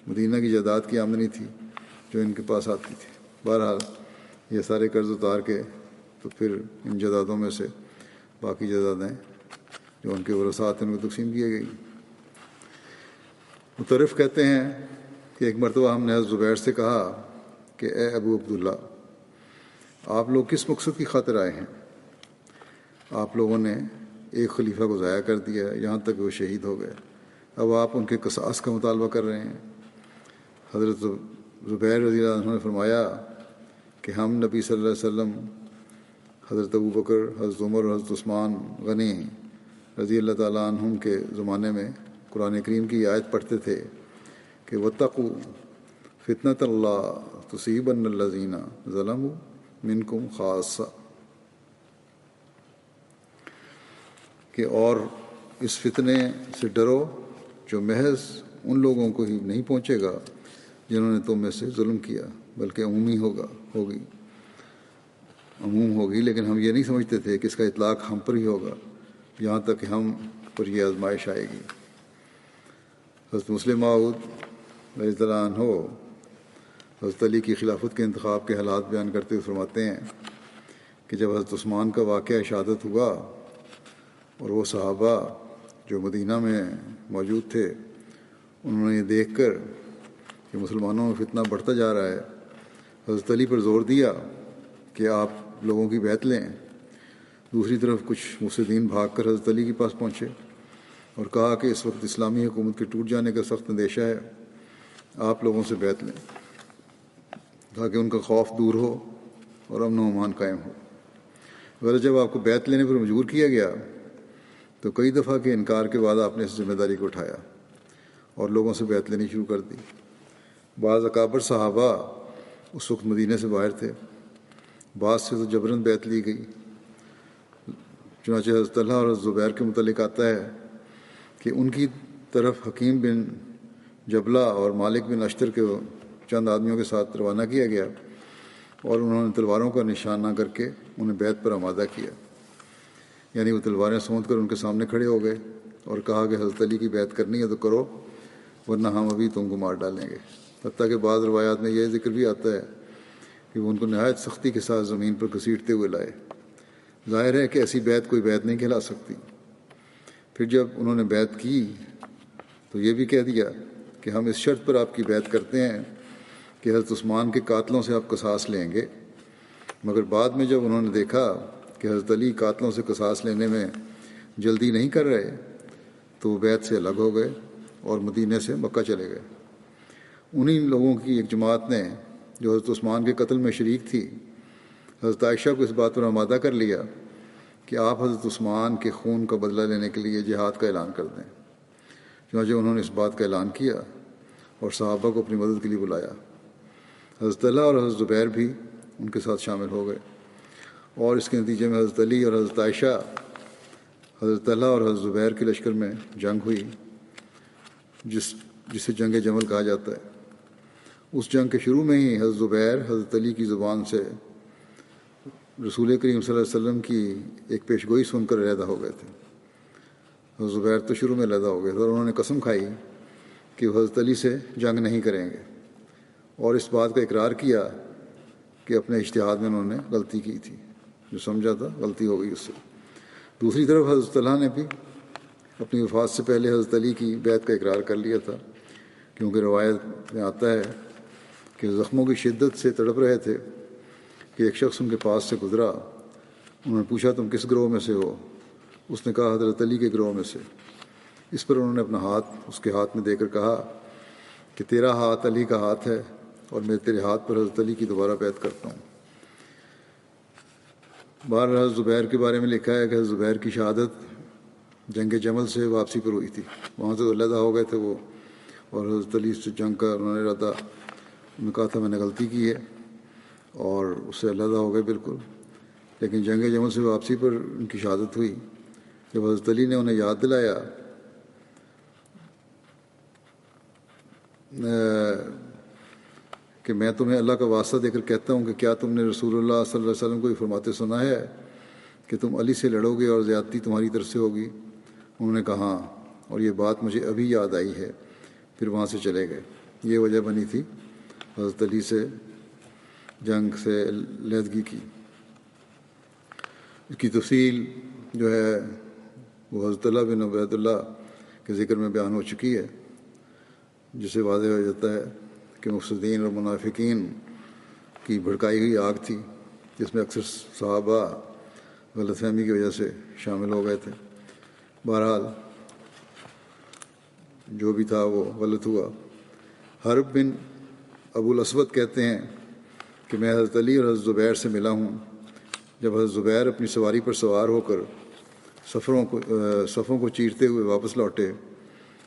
مدینہ کی جائیداد کی آمدنی تھی جو ان کے پاس آتی تھی۔ بہرحال یہ سارے قرض اتار کے تو پھر ان جائیدادوں میں سے باقی جائیدادیں جو ان کے ورثات ہیں ان کو تقسیم کی گئی۔ مطرف کہتے ہیں کہ ایک مرتبہ ہم نے حضرت زبیر سے کہا کہ اے ابو عبداللہ، آپ لوگ کس مقصد کی خاطر آئے ہیں؟ آپ لوگوں نے ایک خلیفہ کو ضائع کر دیا یہاں تک کہ وہ شہید ہو گئے، اب آپ ان کے قصاص کا مطالبہ کر رہے ہیں۔ حضرت زبیر رضی اللہ عنہ نے فرمایا کہ ہم نبی صلی اللہ علیہ وسلم، حضرت ابو بکر، حضرت عمر اور حضرت عثمان غنی رضی اللہ تعالیٰ عنہم کے زمانے میں قرآن کریم کی آیت پڑھتے تھے کہ وَاتَّقُوا فِتْنَةَ اللَّهِ تُصِيبَنَّ الَّذِينَ ظَلَمُوا مِنْكُمْ خَاصَّةً، کہ اور اس فتنے سے ڈرو جو محض ان لوگوں کو ہی نہیں پہنچے گا جنہوں نے تم میں سے ظلم کیا، بلکہ عموم ہوگی، لیکن ہم یہ نہیں سمجھتے تھے کہ اس کا اطلاق ہم پر ہی ہوگا، یہاں تک کہ ہم پر یہ آزمائش آئے گی۔ حضرت مسلم موعود رضی اللہ عنہ حضرت علی کی خلافت کے انتخاب کے حالات بیان کرتے ہوئے فرماتے ہیں کہ جب حضرت عثمان کا واقعہ شہادت ہوا اور وہ صحابہ جو مدینہ میں موجود تھے انہوں نے یہ دیکھ کر کہ مسلمانوں میں فتنہ بڑھتا جا رہا ہے، حضرت علی پر زور دیا کہ آپ لوگوں کی بیعت لیں۔ دوسری طرف کچھ مفسدین بھاگ کر حضرت علی کے پاس پہنچے اور کہا کہ اس وقت اسلامی حکومت کے ٹوٹ جانے کا سخت اندیشہ ہے، آپ لوگوں سے بیعت لیں تاکہ ان کا خوف دور ہو اور امن و امان قائم ہو۔ غرض جب آپ کو بیعت لینے پر مجبور کیا گیا تو کئی دفعہ کے انکار کے بعد آپ نے اس ذمہ داری کو اٹھایا اور لوگوں سے بیعت لینی شروع کر دی۔ بعض اکابر صحابہ اس وقت مدینہ سے باہر تھے، بعض سے تو جبراً بیعت لی گئی۔ چنانچہ حضرت طلحہ اور حضرت زبیر کے متعلق آتا ہے کہ ان کی طرف حکیم بن جبلہ اور مالک بن اشتر کے چند آدمیوں کے ساتھ روانہ کیا گیا اور انہوں نے تلواروں کا نشان نہ کر کے انہیں بیعت پر آمادہ کیا، یعنی وہ تلواریں سونت کر ان کے سامنے کھڑے ہو گئے اور کہا کہ حضرت علی کی بیعت کرنی ہے تو کرو ورنہ ہم ابھی تم کو مار ڈالیں گے۔ حتیٰ کہ بعض روایات میں یہ ذکر بھی آتا ہے کہ وہ ان کو نہایت سختی کے ساتھ زمین پر گھسیٹتے ہوئے لائے۔ ظاہر ہے کہ ایسی بیعت کوئی بیعت نہیں کہلا سکتی۔ پھر جب انہوں نے بیعت کی تو یہ بھی کہہ دیا کہ ہم اس شرط پر آپ کی بیعت کرتے ہیں کہ حضرت عثمان کے قاتلوں سے آپ قصاص لیں گے۔ مگر بعد میں جب انہوں نے دیکھا کہ حضرت علی قاتلوں سے قصاص لینے میں جلدی نہیں کر رہے تو وہ بیعت سے الگ ہو گئے اور مدینے سے مکہ چلے گئے۔ انہی لوگوں کی ایک جماعت نے جو حضرت عثمان کے قتل میں شریک تھی، حضرت عائشہ کو اس بات پر آمادہ کر لیا کہ آپ حضرت عثمان کے خون کا بدلہ لینے کے لیے جہاد کا اعلان کر دیں۔ چنانچہ انہوں نے اس بات کا اعلان کیا اور صحابہ کو اپنی مدد کے لیے بلایا۔ حضرت طلحہ اور حضرت زبیر بھی ان کے ساتھ شامل ہو گئے، اور اس کے نتیجے میں حضرت علی اور حضرت عائشہ، حضرت طلحہ اور حضرت زبیر کے لشکر میں جنگ ہوئی، جسے جنگ جمل کہا جاتا ہے۔ اس جنگ کے شروع میں ہی حضرت زبیر حضرت علی کی زبان سے رسول کریم صلی اللہ علیہ وسلم کی ایک پیشگوئی سن کر علیحدہ ہو گئے تھے۔ حضرت زبیر تو شروع میں علیحدہ ہو گئے تھے اور انہوں نے قسم کھائی کہ وہ حضرت علی سے جنگ نہیں کریں گے، اور اس بات کا اقرار کیا کہ اپنے اجتہاد میں انہوں نے غلطی کی تھی، جو سمجھا تھا غلطی ہو گئی اس سے۔ دوسری طرف حضرت طلحہ نے بھی اپنی وفات سے پہلے حضرت علی کی بیعت کا اقرار کر لیا تھا، کیونکہ روایت میں آتا ہے کہ زخموں کی شدت سے تڑپ رہے تھے کہ ایک شخص ان کے پاس سے گزرا۔ انہوں نے پوچھا تم کس گروہ میں سے ہو؟ اس نے کہا حضرت علی کے گروہ میں سے۔ اس پر انہوں نے اپنا ہاتھ اس کے ہاتھ میں دے کر کہا کہ تیرا ہاتھ علی کا ہاتھ ہے، اور میں تیرے ہاتھ پر حضرت علی کی دوبارہ بیعت کرتا ہوں۔ بہرحال حضرت زبیر کے بارے میں لکھا ہے کہ حضرت زبیر کی شہادت جنگ جمل سے واپسی پر ہوئی تھی۔ وہاں سے علیحدہ ہو گئے تھے وہ، اور حضرت علی سے جنگ کا انہوں نے ارادہ، انہوں نے کہا تھا میں نے غلطی کی ہے، اور اس سے علیحدہ ہو گئے بالکل۔ لیکن جنگ جمل سے واپسی پر ان کی شہادت ہوئی، جب حضرت علی نے انہیں یاد دلایا کہ میں تمہیں اللہ کا واسطہ دے کر کہتا ہوں کہ کیا تم نے رسول اللہ صلی اللہ علیہ وسلم کو یہ فرماتے سنا ہے کہ تم علی سے لڑو گے اور زیادتی تمہاری طرف سے ہوگی؟ انہوں نے کہا ہاں، اور یہ بات مجھے ابھی یاد آئی ہے۔ پھر وہاں سے چلے گئے۔ یہ وجہ بنی تھی حضرت علی سے جنگ سے علیحدگی کی۔ اس کی تفصیل جو ہے وہ حضرت طلحہ بن عبید اللہ کے ذکر میں بیان ہو چکی ہے، جسے واضح ہو جاتا ہے کہ مفسدین اور منافقین کی بھڑکائی ہوئی آگ تھی، جس میں اکثر صحابہ غلط فہمی کی وجہ سے شامل ہو گئے تھے۔ بہرحال جو بھی تھا وہ غلط ہوا۔ حرب بن ابو الاسود کہتے ہیں کہ میں حضرت علی اور حضرت زبیر سے ملا ہوں۔ جب حضرت زبیر اپنی سواری پر سوار ہو کر صفوں کو چیرتے ہوئے واپس لوٹے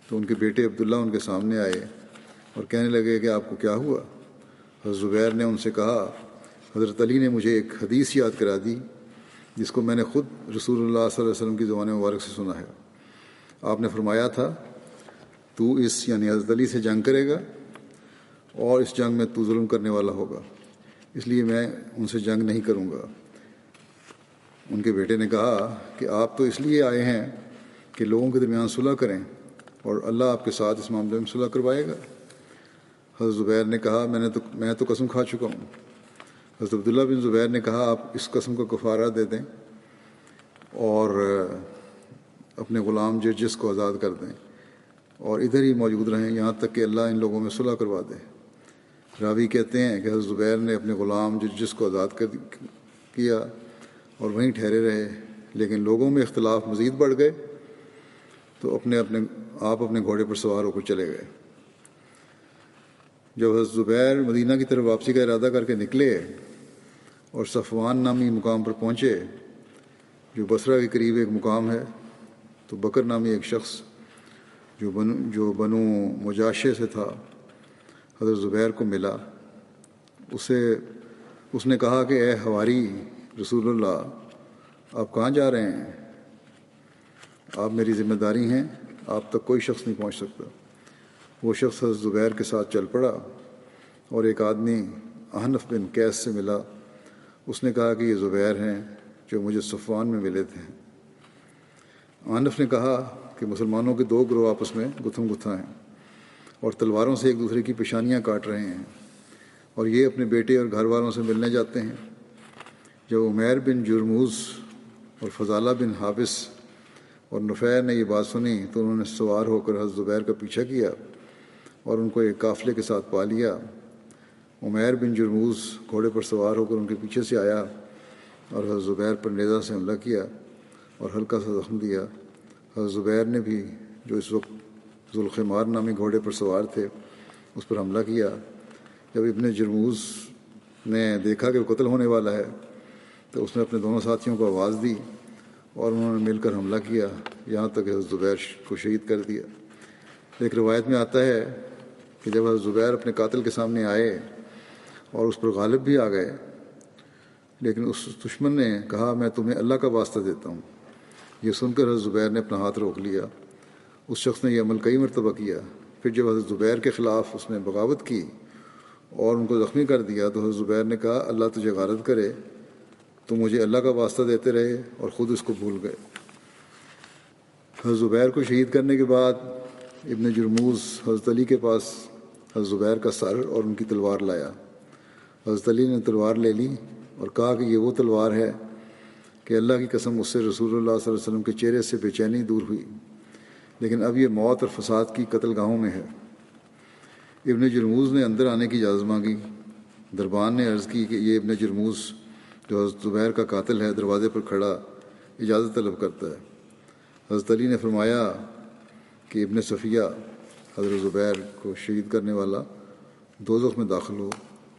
تو ان کے بیٹے عبداللہ ان کے سامنے آئے اور کہنے لگے کہ آپ کو کیا ہوا؟ حضرت زبیر نے ان سے کہا حضرت علی نے مجھے ایک حدیث یاد کرا دی جس کو میں نے خود رسول اللہ صلی اللہ علیہ وسلم کی زبان مبارک سے سنا ہے۔ آپ نے فرمایا تھا تو اس یعنی حضرت علی سے جنگ کرے گا اور اس جنگ میں تو ظلم کرنے والا ہوگا، اس لیے میں ان سے جنگ نہیں کروں گا۔ ان کے بیٹے نے کہا کہ آپ تو اس لیے آئے ہیں کہ لوگوں کے درمیان صلح کریں، اور اللہ آپ کے ساتھ اس معاملے میں صلح کروائے گا۔ حضرت زبیر نے کہا میں تو قسم کھا چکا ہوں۔ حضرت عبداللہ بن زبیر نے کہا آپ اس قسم کا کفارہ دے دیں اور اپنے غلام جرجس کو آزاد کر دیں اور ادھر ہی موجود رہیں یہاں تک کہ اللہ ان لوگوں میں صلح کروا دے۔ راوی کہتے ہیں کہ حضرت زبیر نے اپنے غلام جرجس کو آزاد کیا اور وہیں ٹھہرے رہے، لیکن لوگوں میں اختلاف مزید بڑھ گئے تو آپ اپنے گھوڑے پر سوار ہو کر چلے گئے۔ جب حضرت زبیر مدینہ کی طرف واپسی کا ارادہ کر کے نکلے اور صفوان نامی مقام پر پہنچے جو بصرہ کے قریب ایک مقام ہے، تو بکر نامی ایک شخص جو بنو مجاشے سے تھا حضرت زبیر کو ملا۔ اس نے کہا کہ اے حواری رسول اللہ، آپ کہاں جا رہے ہیں؟ آپ میری ذمہ داری ہیں، آپ تک کوئی شخص نہیں پہنچ سکتا۔ وہ شخص حضرت زبیر کے ساتھ چل پڑا اور ایک آدمی احنف بن قیس سے ملا۔ اس نے کہا کہ یہ زبیر ہیں جو مجھے صفوان میں ملے تھے۔ احنف نے کہا کہ مسلمانوں کے دو گروہ آپس میں گتھم گتھا ہیں اور تلواروں سے ایک دوسرے کی پیشانیاں کاٹ رہے ہیں، اور یہ اپنے بیٹے اور گھر والوں سے ملنے جاتے ہیں۔ جب عمیر بن جرموز اور فضالہ بن حابس اور نفیر نے یہ بات سنی تو انہوں نے سوار ہو کر حضرت زبیر کا پیچھا کیا اور ان کو ایک قافلے کے ساتھ پا لیا۔ عمیر بن جرموز گھوڑے پر سوار ہو کر ان کے پیچھے سے آیا اور حضرت زبیر پر نیزہ سے حملہ کیا اور ہلکا سا زخم دیا۔ حضرت زبیر نے بھی، جو اس وقت ذوالخمار نامی گھوڑے پر سوار تھے، اس پر حملہ کیا۔ جب ابن جرموز نے دیکھا کہ وہ قتل ہونے والا ہے تو اس نے اپنے دونوں ساتھیوں کو آواز دی اور انہوں نے مل کر حملہ کیا، یہاں تک کہ حضرت زبیر کو شہید کر دیا۔ ایک روایت میں آتا ہے کہ جب حضرت زبیر اپنے قاتل کے سامنے آئے اور اس پر غالب بھی آ گئے، لیکن اس دشمن نے کہا میں تمہیں اللہ کا واسطہ دیتا ہوں۔ یہ سن کر حضرت زبیر نے اپنا ہاتھ روک لیا۔ اس شخص نے یہ عمل کئی مرتبہ کیا۔ پھر جب حضرت زبیر کے خلاف اس نے بغاوت کی اور ان کو زخمی کر دیا تو حضرت زبیر نے کہا اللہ تجھے غارت کرے، تو مجھے اللہ کا واسطہ دیتے رہے اور خود اس کو بھول گئے۔ حضرت زبیر کو شہید کرنے کے بعد ابن جرموز حضرت علی کے پاس حضرت زبیر کا سر اور ان کی تلوار لایا۔ حضرت علی نے تلوار لے لی اور کہا کہ یہ وہ تلوار ہے کہ اللہ کی قسم اس سے رسول اللہ صلی اللہ علیہ وسلم کے چہرے سے بے چینی دور ہوئی، لیکن اب یہ موت اور فساد کی قتل گاہوں میں ہے۔ ابن جرموز نے اندر آنے کی اجازت مانگی۔ دربان نے عرض کی کہ یہ ابن جرموز جو حضرت زبیر کا قاتل ہے دروازے پر کھڑا اجازت طلب کرتا ہے۔ حضرت علی نے فرمایا کہ ابن صفیہ حضرت زبیر کو شہید کرنے والا دوزخ میں داخل ہو۔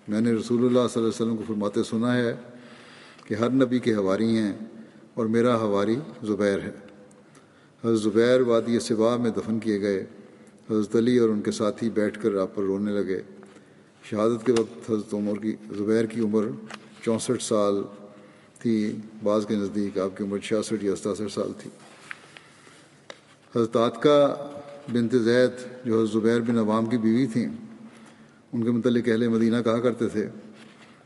میں نے رسول اللہ صلی اللہ علیہ وسلم کو فرماتے سنا ہے کہ ہر نبی کے حواری ہیں اور میرا حواری زبیر ہے۔ حضرت زبیر وادی سبا میں دفن کیے گئے۔ حضرت علی اور ان کے ساتھی بیٹھ کر آپ پر رونے لگے۔ شہادت کے وقت حضرت زبیر کی عمر 64 سال تھی، بعض کے نزدیک آپ کی عمر 66 یا 67 سال تھی۔ حضرت عاتقہ بنت زید جو حضرت زبیر بن عوام کی بیوی تھیں، ان کے متعلق اہل مدینہ کہا کرتے تھے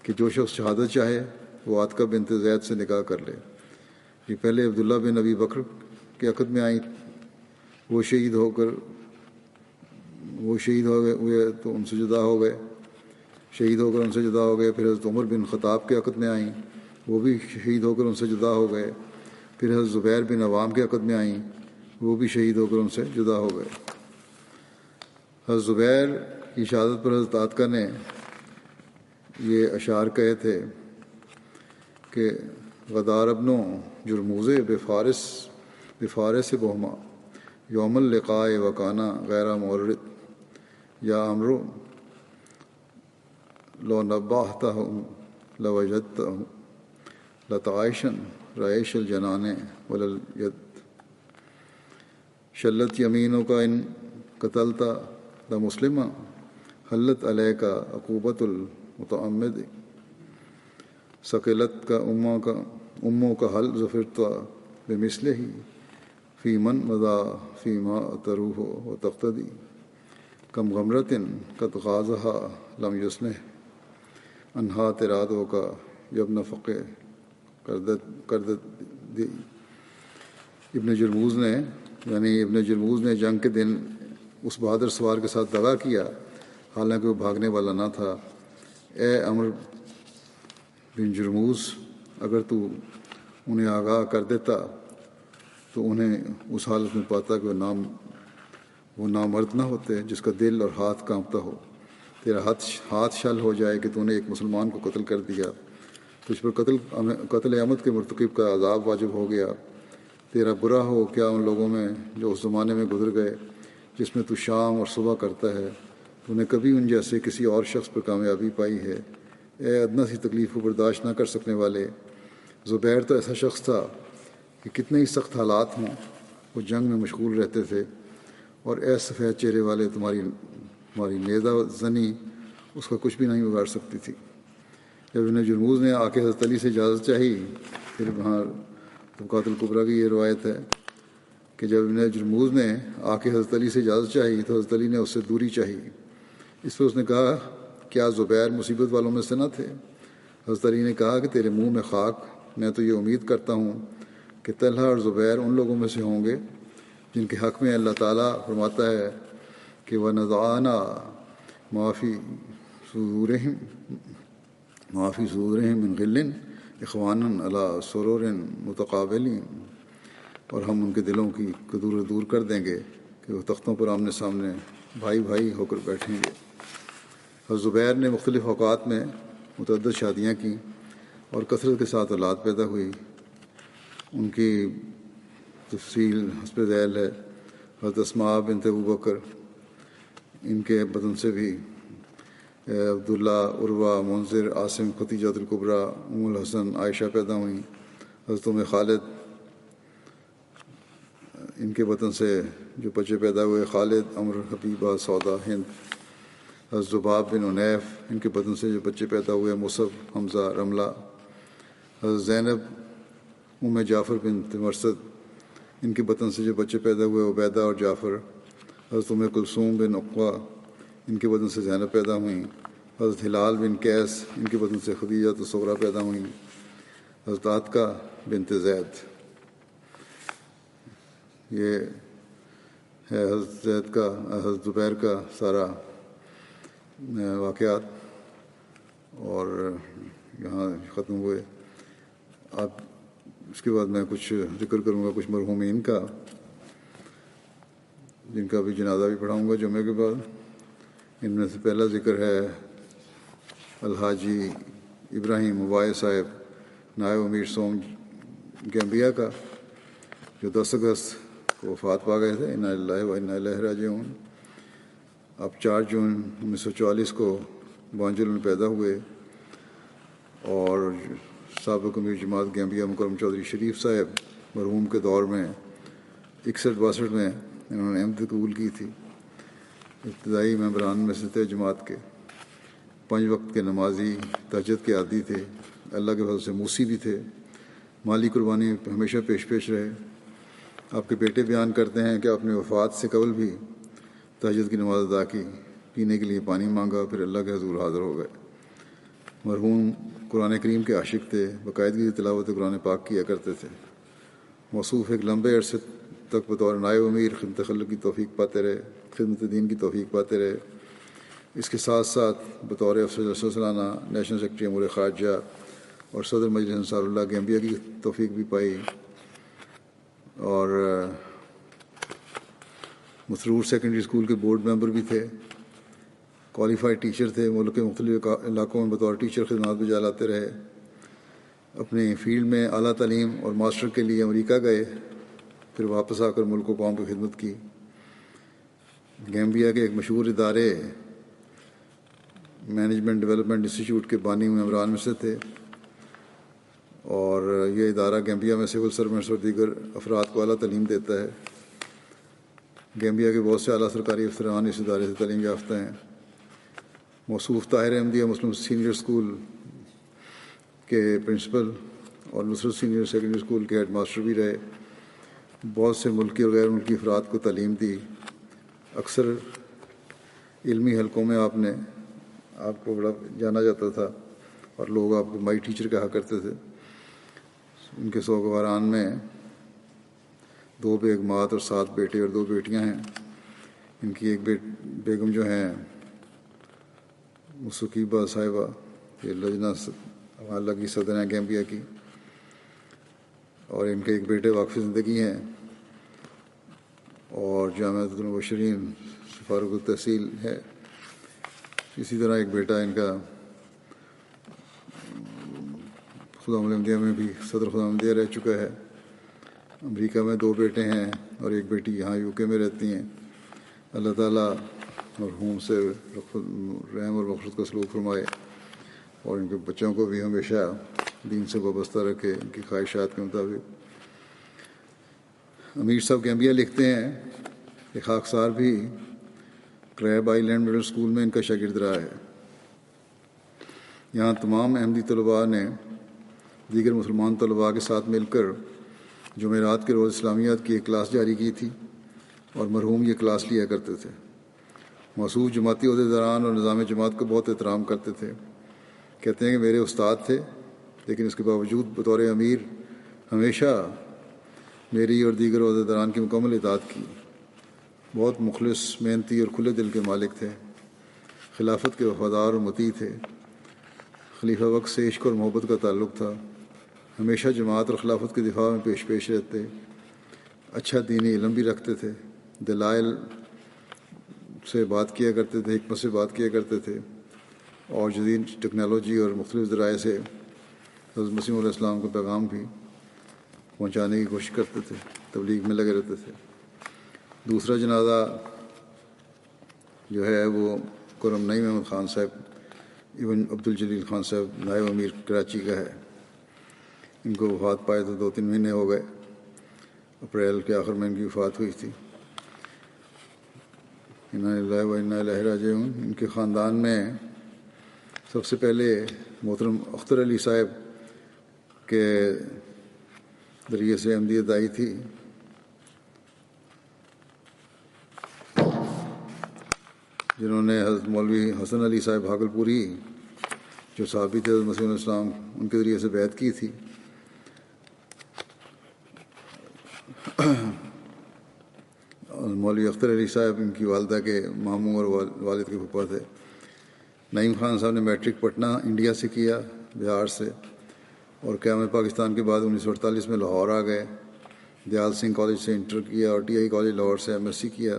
کہ جو شخص شہادت چاہے وہ عاتقہ بنت زید سے نکاح کر لے۔ یہ پہلے عبداللہ بن ابی بکر کے عقد میں آئیں، وہ شہید ہو گئے تو ان سے جدا ہو گئے، پھر حضرت عمر بن خطاب کے عقد میں آئیں، وہ بھی شہید ہو کر ان سے جدا ہو گئے، پھر حضرت زبیر بن عوام کے عقد میں آئیں، وہ بھی شہید ہو کر ان سے جدا ہو گئے۔ حضرت زبیر کی شہادت پر حضرت عاتقہ نے یہ اشعار کہے تھے کہ غدار ابنو جرموزے بفارس بہما یوم اللقاء وکانا غیر مورد یا امرو لو نباہتہم لوجدتہم لطائشن رائش الجنان وللید شلت یمینوں کا ان قتلت لمسلمہ حلت علیہ کا عقوبت المتعمد ثقلت کا اموں کا حل ظفرت بمثلہ فی من مضا فی ما تروح و تقتدی کم غمرت قد غازہا لم یسنہ انہا ترادوں کا یبن فقہ کردت دی۔ ابن جرموز نے جنگ کے دن اس بہادر سوار کے ساتھ دغا کیا، حالانکہ وہ بھاگنے والا نہ تھا۔ اے عمر بن جرموز، اگر تو انہیں آگاہ کر دیتا تو انہیں اس حالت میں پاتا کہ وہ نامرد نہ ہوتے جس کا دل اور ہاتھ کانپتا ہو۔ تیرا ہاتھ شل ہو جائے کہ تو نے ایک مسلمان کو قتل کر دیا، تجھ پر قتل عمد کے مرتکب کا عذاب واجب ہو گیا۔ تیرا برا ہو کیا ان لوگوں میں جو اس زمانے میں گزر گئے جس میں تو شام اور صبح کرتا ہے، تو نے کبھی ان جیسے کسی اور شخص پر کامیابی پائی ہے؟ اے ادنا سی تکلیف کو برداشت نہ کر سکنے والے، زبیر تو ایسا شخص تھا کہ کتنے ہی سخت حالات ہوں وہ جنگ میں مشغول رہتے تھے، اور اے سفید چہرے والے تمہاری نیزہ زنی اس کا کچھ بھی نہیں بگاڑ سکتی تھی۔ جب ابن جرموز نے آ کے حضرت علی سے اجازت چاہی، پھر وہاں طبقات الکبریٰ کی یہ روایت ہے کہ جب ابن جرموز نے آ کے حضرت علی سے اجازت چاہی تو حضرت علی نے اس سے دوری چاہی۔ اس پہ اس نے کہا کیا زبیر مصیبت والوں میں سے نہ تھے؟ حضرت علی نے کہا کہ تیرے منہ میں خاک، میں تو یہ امید کرتا ہوں کہ طلحہ اور زبیر ان لوگوں میں سے ہوں گے جن کے حق میں اللہ تعالیٰ فرماتا ہے کہ وَنَزَعْنَا مَا فِي صُدُورِهِم مِّن غِلٍّ إِخْوَانًا عَلَىٰ سُرُرٍ مُتَقَابِلِينَ، اور ہم ان کے دلوں کی کدورت دور کر دیں گے کہ وہ تختوں پر آمنے سامنے بھائی بھائی ہو کر بیٹھیں گے۔ حضرت زبیر نے مختلف اوقات میں متعدد شادیاں کیں اور کثرت کے ساتھ اولاد پیدا ہوئی۔ ان کی تفصیل حسب ذیل ہے۔ حضرت اسماء بنت ابو بکر ان کے بدن سے بھی عبداللہ، عروہ، منذر، عاصم، ختیجہ الکبریٰ، الحسن، عائشہ پیدا ہوئیں۔ حضرت خالد، ان کے بدن سے جو بچے پیدا ہوئے، خالد، عمر، حبیبہ، سودا، ہند۔ حضرت زباب بن عنیف، ان کے بدن سے جو بچے پیدا ہوئے، مصعب، حمزہ، رملہ۔ حضرت زینب جعفر بن مرثد، ان کے بدن سے جو بچے پیدا ہوئے، عبیدہ اور جعفر۔ حضرت کلثوم بن عقبہ، ان کے بدن سے زینب پیدا ہوئیں۔ حضرت ہلال بن قیس، ان کے بدن سے خدیجہ الصغریٰ پیدا ہوئیں۔ حضرت عاتکہ بنت زید، یہ ہے حضرت زید کا، حضرت زبیر کا سارا واقعات، اور یہاں ختم ہوئے۔ اب اس کے بعد میں کچھ ذکر کروں گا کچھ مرحومین کا، جن کا بھی جنازہ بھی پڑھاؤں گا جمعے کے بعد۔ ان میں سے پہلا ذکر ہے الحاجی ابراہیم وائے صاحب، نائب امیر سوم گیمبیا کا، جو 10 اگست کو وفات پا گئے تھے۔ انا للہ و انا الیہ راجعون۔ اب 4 جون 1944 کو بانجل میں پیدا ہوئے، اور سابق امیر جماعت گیمبیا مکرم چودھری شریف صاحب مرحوم کے دور میں 61-62 میں انہوں نے احمد قبول کی تھی۔ ابتدائی ممبران میں سے تھے جماعت کے، 5 وقت کے نمازی، تہجد کے عادی تھے، اللہ کے فضل سے موسی بھی تھے، مالی قربانی ہمیشہ پیش رہے۔ آپ کے بیٹے بیان کرتے ہیں کہ آپ نے وفات سے قبل بھی تہجد کی نماز ادا کی، پینے کے لیے پانی مانگا، پھر اللہ کے حضور حاضر ہو گئے۔ مرحوم قرآن کریم کے عاشق تھے، باقاعدگی سے تلاوت قرآن پاک کیا کرتے تھے۔ موصوف ایک لمبے عرصے تک بطور نائب امیر خدمت خلق کی توفیق پاتے رہے، خدمت دین کی توفیق پاتے رہے۔ اس کے ساتھ ساتھ بطور افسر سالانہ نیشنل سیکرٹری امور خارجہ اور صدر مجلس انصار اللہ گیمبیا کی توفیق بھی پائی، اور مسرور سیکنڈری اسکول کے بورڈ ممبر بھی تھے، کوالیفائڈ ٹیچر تھے، ملک کے مختلف علاقوں میں بطور ٹیچر خدمات بجا لاتے رہے۔ اپنے فیلڈ میں اعلیٰ تعلیم اور ماسٹر کے لیے امریکہ گئے، پھر واپس آ کر ملک و قوم کی خدمت کی۔ گیمبیا کے ایک مشہور ادارے مینجمنٹ ڈیولپمنٹ انسٹیٹیوٹ کے بانی ممبران میں سے تھے، اور یہ ادارہ گیمبیا میں سول سرونٹس اور دیگر افراد کو اعلیٰ تعلیم دیتا ہے۔ گیمبیا کے بہت سے اعلیٰ سرکاری افسران اس ادارے سے تعلیم یافتہ ہیں۔ موصوف طاہر احمدیہ مسلم سینئر اسکول کے پرنسپل اور نصرت سینئر سیکنڈری اسکول کے ہیڈ ماسٹر بھی رہے۔ بہت سے ملکی اور غیر ملکی افراد کو تعلیم دی۔ اکثر علمی حلقوں میں آپ کو بڑا جانا جاتا تھا، اور لوگ آپ کو مائی ٹیچر کہا کرتے تھے۔ ان کے سوگواران میں 2 بیگمات اور 7 بیٹے اور 2 بیٹیاں ہیں۔ ان کی ایک بیگم جو ہیں مسقیبہ صاحبہ، یہ لجنہ اللہ کی صدر ہیں گیمبیا کی، اور ان کے ایک بیٹے واقف زندگی ہیں، اور جامعۃ المبشرین فاروق التحصیل ہے۔ اسی طرح ایک بیٹا ان کا خدا احمدیہ میں بھی صدر خدا احمدیہ رہ چکا ہے۔ امریکہ میں 2 بیٹے ہیں اور ایک بیٹی یہاں UK میں رہتی ہیں۔ اللہ تعالیٰ مرحوم سے رحم اور مغفرت کا سلوک فرمائے، اور ان کے بچوں کو بھی ہمیشہ دین سے وابستہ رکھے ان کی خواہشات کے مطابق۔ امیر صاحب گیمبیا لکھتے ہیں کہ خاکسار بھی کریب آئی لینڈ مڈل اسکول میں ان کا شاگرد رہا ہے۔ یہاں تمام احمدی طلباء نے دیگر مسلمان طلباء کے ساتھ مل کر جمعرات کے روز اسلامیات کی ایک کلاس جاری کی تھی، اور مرحوم یہ کلاس لیا کرتے تھے۔ موصوف جماعتی عہدیداران اور نظام جماعت کو بہت احترام کرتے تھے۔ کہتے ہیں کہ میرے استاد تھے، لیکن اس کے باوجود بطور امیر ہمیشہ میری اور دیگر عہدیداران کی مکمل اطاعت کی۔ بہت مخلص، محنتی اور کھلے دل کے مالک تھے۔ خلافت کے وفادار اور مطیع تھے۔ خلیفہ وقت سے عشق اور محبت کا تعلق تھا۔ ہمیشہ جماعت اور خلافت کے دفاع میں پیش رہتے۔ اچھا دینی علم بھی رکھتے تھے، دلائل سے بات کیا کرتے تھے، حکمت سے بات کیا کرتے تھے، اور جدید ٹیکنالوجی اور مختلف ذرائع سے حضرت مسیح علیہ السلام کا پیغام بھی پہنچانے کی کوشش کرتے تھے، تبلیغ میں لگے رہتے تھے۔ دوسرا جنازہ جو ہے وہ کرم نعیم احمد خان صاحب ابن عبدالجلیل خان صاحب نائب امیر کراچی کا ہے۔ ان کو وفات پائے تو 2-3 مہینے ہو گئے، اپریل کے آخر میں ان کی وفات ہوئی تھی۔ انا للہ و انا الیہ راجعون۔ ان کے خاندان میں سب سے پہلے محترم اختر علی صاحب کے ذریعے سے احمدیت آئی تھی، جنہوں نے حضرت مولوی حسن علی صاحب بھاگلپوری جو صحابی تھے حضرت مسیح علیہ السلام، ان کے ذریعے سے بیعت کی تھی۔ مولوی اختر علی صاحب ان کی والدہ کے ماموں اور والد کے پھپھا تھے۔ نعیم خان صاحب نے میٹرک پٹنہ انڈیا سے کیا، بہار سے، اور قیام پاکستان کے بعد 1948 میں لاہور آ گئے۔ دیال سنگھ کالج سے انٹر کیا اور TI کالج لاہور سے MSc کیا۔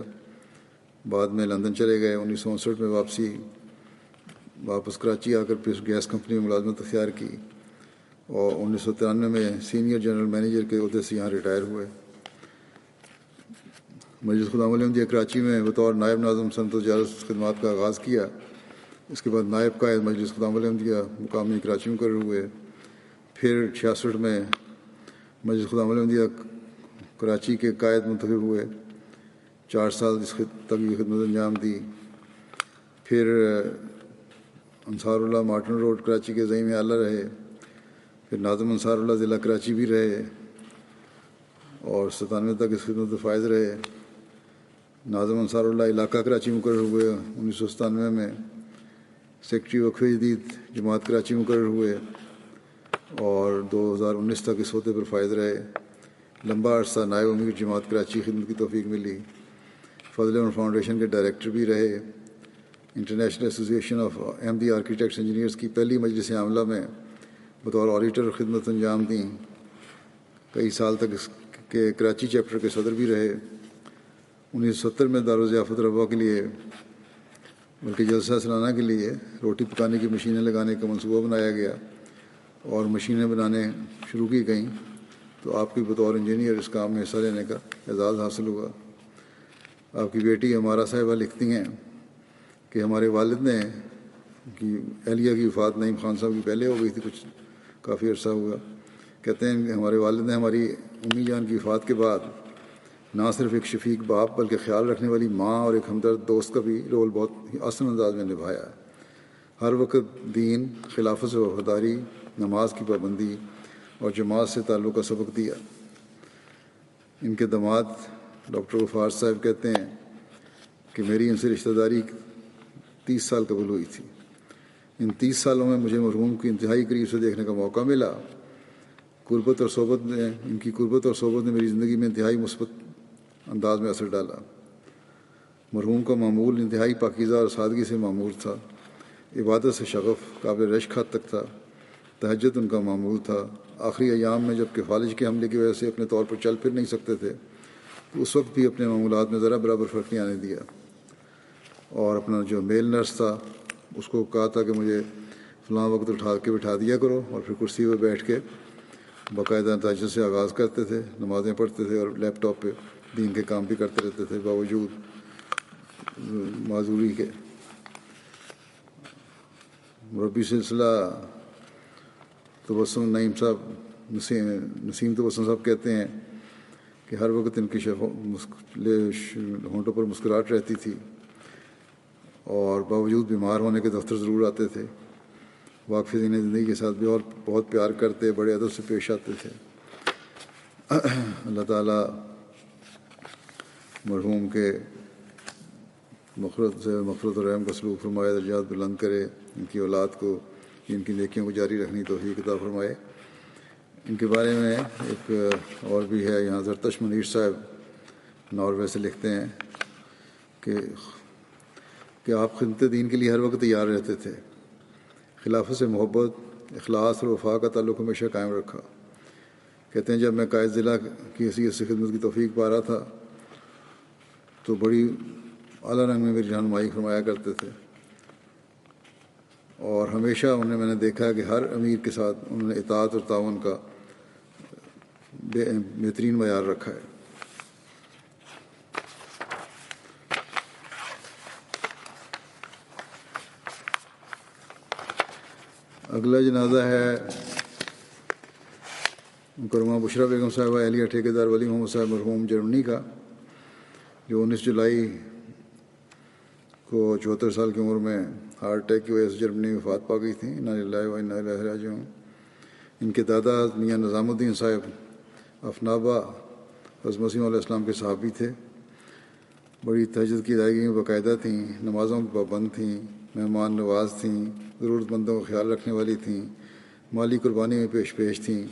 بعد میں لندن چلے گئے۔ 1959 میں واپس کراچی آ کر پھر گیس کمپنی میں ملازمت اختیار کی اور 1993 میں سینئر جنرل مینیجر کے عہدے سے یہاں ریٹائر ہوئے۔ مجلس خدام احمدیہ کراچی میں بطور نائب ناظم صنعت و تجارت خدمات کا آغاز کیا۔ اس کے بعد نائب قائد مجلس خدام احمدیہ مقامی کراچی مقرر ہوئے۔ پھر 66 میں مجلس خدام احمدیہ کراچی کے قائد منتخب ہوئے۔ 4 سال تک یہ خدمت انجام دی۔ پھر انصار اللہ مارٹن روڈ کراچی کے زعیم اعلیٰ رہے۔ پھر ناظم انصار اللہ ضلع کراچی بھی رہے اور 97 تک اس خدمت فائز رہے۔ ناظم انصار اللہ علاقہ کراچی مقرر ہوئے 1997 میں۔ سیکرٹری وقف جدید جماعت کراچی مقرر ہوئے اور 2019 تک اس عہدے پر فائز رہے۔ لمبا عرصہ نائب امیر جماعت کراچی خدمت کی توفیق ملی۔ فضل عمر فاؤنڈیشن کے ڈائریکٹر بھی رہے۔ انٹرنیشنل ایسوسی ایشن آف احمدی آرکیٹیکٹس انجینئرز کی پہلی مجلس عاملہ میں بطور آڈیٹر خدمت انجام دیں۔ کئی سال تک اس کے کراچی چیپٹر کے صدر بھی رہے۔ 1970 میں دارالضیافت ربوہ کے لیے بلکہ جلسہ سالانہ کے لیے روٹی پکانے کی مشینیں لگانے کا منصوبہ بنایا گیا اور مشینیں بنانے شروع کی گئیں تو آپ کی بطور انجینئر اس کام میں حصہ لینے کا اعزاز حاصل ہوا۔ آپ کی بیٹی ہمارا صاحبہ لکھتی ہیں کہ ہمارے والد نے کی اہلیہ کی وفات نعیم خان صاحب کی پہلے ہو گئی تھی، کچھ کافی عرصہ ہوا۔ کہتے ہیں کہ ہمارے والد نے ہماری امی جان کی وفات کے بعد نہ صرف ایک شفیق باپ بلکہ خیال رکھنے والی ماں اور ایک ہمدرد دوست کا بھی رول بہت ہی آسن انداز میں نبھایا ہے۔ ہر وقت دین، خلافت سے وفاداری، نماز کی پابندی اور جماعت سے تعلق کا سبق دیا۔ ان کے داماد ڈاکٹر غفار صاحب کہتے ہیں کہ میری ان سے رشتہ داری 30 سال قبل ہوئی تھی۔ ان 30 سالوں میں مجھے مرحوم کی انتہائی قریب سے دیکھنے کا موقع ملا۔ ان کی قربت اور صحبت نے میری زندگی میں انتہائی مثبت انداز میں اثر ڈالا۔ مرحوم کا معمول انتہائی پاکیزہ اور سادگی سے معمور تھا۔ عبادت سے شغف قابل رشک حد تک تھا۔ تہجد ان کا معمول تھا۔ آخری ایام میں جب کہ فالج کے حملے کی وجہ سے اپنے طور پر چل پھر نہیں سکتے تھے تو اس وقت بھی اپنے معمولات میں ذرا برابر فرق نہیں آنے دیا، اور اپنا جو میل نرس تھا اس کو کہا تھا کہ مجھے فلاں وقت اٹھا کے بٹھا دیا کرو، اور پھر کرسی پہ بیٹھ کے باقاعدہ تہجد سے آغاز کرتے تھے، نمازیں پڑھتے تھے اور لیپ ٹاپ پہ دین کے کام بھی کرتے رہتے تھے باوجود معذوری کے۔ مربی سلسلہ تبسم نعیم صاحب نسیم تبسم صاحب کہتے ہیں کہ ہر وقت ان کی ہونٹوں پر مسکراہٹ رہتی تھی اور باوجود بیمار ہونے کے دفتر ضرور آتے تھے۔ واقفین زندگی کے ساتھ بھی اور بہت پیار کرتے، بڑے ادب سے پیش آتے تھے۔ اللہ تعالیٰ مرحوم کے مغفرت اور رحم کا سلوک فرمائے، درجات بلند کرے، ان کی اولاد کو ان کی نیکیوں کو جاری رکھنی توفیق عطا فرمائے۔ ان کے بارے میں ایک اور بھی ہے، یہاں زرتش منیر صاحب ناروے سے لکھتے ہیں کہ آپ خدمت دین کے لیے ہر وقت تیار رہتے تھے۔ خلافت سے محبت، اخلاص اور وفا کا تعلق ہمیشہ قائم رکھا۔ کہتے ہیں جب میں قائد ضلع کی حیثیت سے خدمت کی توفیق پا رہا تھا تو بڑی اعلیٰ رنگ میں میری رہنمائی فرمایا کرتے تھے، اور ہمیشہ میں نے دیکھا کہ ہر امیر کے ساتھ انہوں نے اطاعت اور تعاون کا بہترین معیار رکھا ہے۔ اگلا جنازہ ہے مکرمہ بشرا بیگم صاحبہ اہلیہ ٹھیکیدار ولی محمد صاحب مرحوم جرمنی کا، جو 19 جولائی کو 74 سال کی عمر میں ہارٹ اٹیک کی وجہ سے جرمنی میں وفات پا گئی تھیں۔ انا للہ و انا الیہ راجعون۔ ان کے دادا میاں نظام الدین صاحب افنابا حضرت مسیح علیہ السلام کے صحابی تھے، بڑی تہجد کی ادائیگی میں باقاعدہ تھیں، نمازوں کی پابند تھیں، مہمان نواز تھیں، ضرورت مندوں کا خیال رکھنے والی تھیں، مالی قربانی میں پیش تھیں،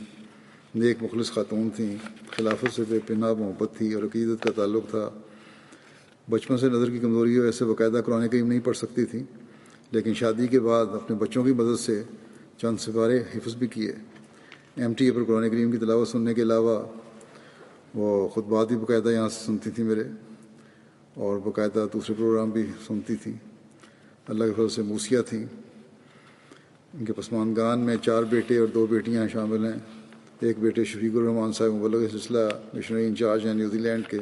نیک مخلص خاتون تھیں، خلافت سے بے پناہ محبت تھی اور عقیدت کا تعلق تھا۔ بچپن سے نظر کی کمزوری کی وجہ سے باقاعدہ قرآن کریم نہیں پڑھ سکتی تھیں، لیکن شادی کے بعد اپنے بچوں کی مدد سے چند سپارے حفظ بھی کیے۔ MTA پر قرآن کریم کی تلاوت سننے کے علاوہ وہ خطبات بھی باقاعدہ یہاں سے سنتی تھیں میرے، اور باقاعدہ دوسرے پروگرام بھی سنتی تھیں۔ اللہ کے فضل سے موسیہ تھیں۔ ان کے پسماندگان میں 4 بیٹے اور 2 بیٹیاں شامل ہیں۔ ایک بیٹے شفیق الرحمان صاحب مبلغ سلسلہ مشنری انچارج ہیں نیوزی لینڈ کے،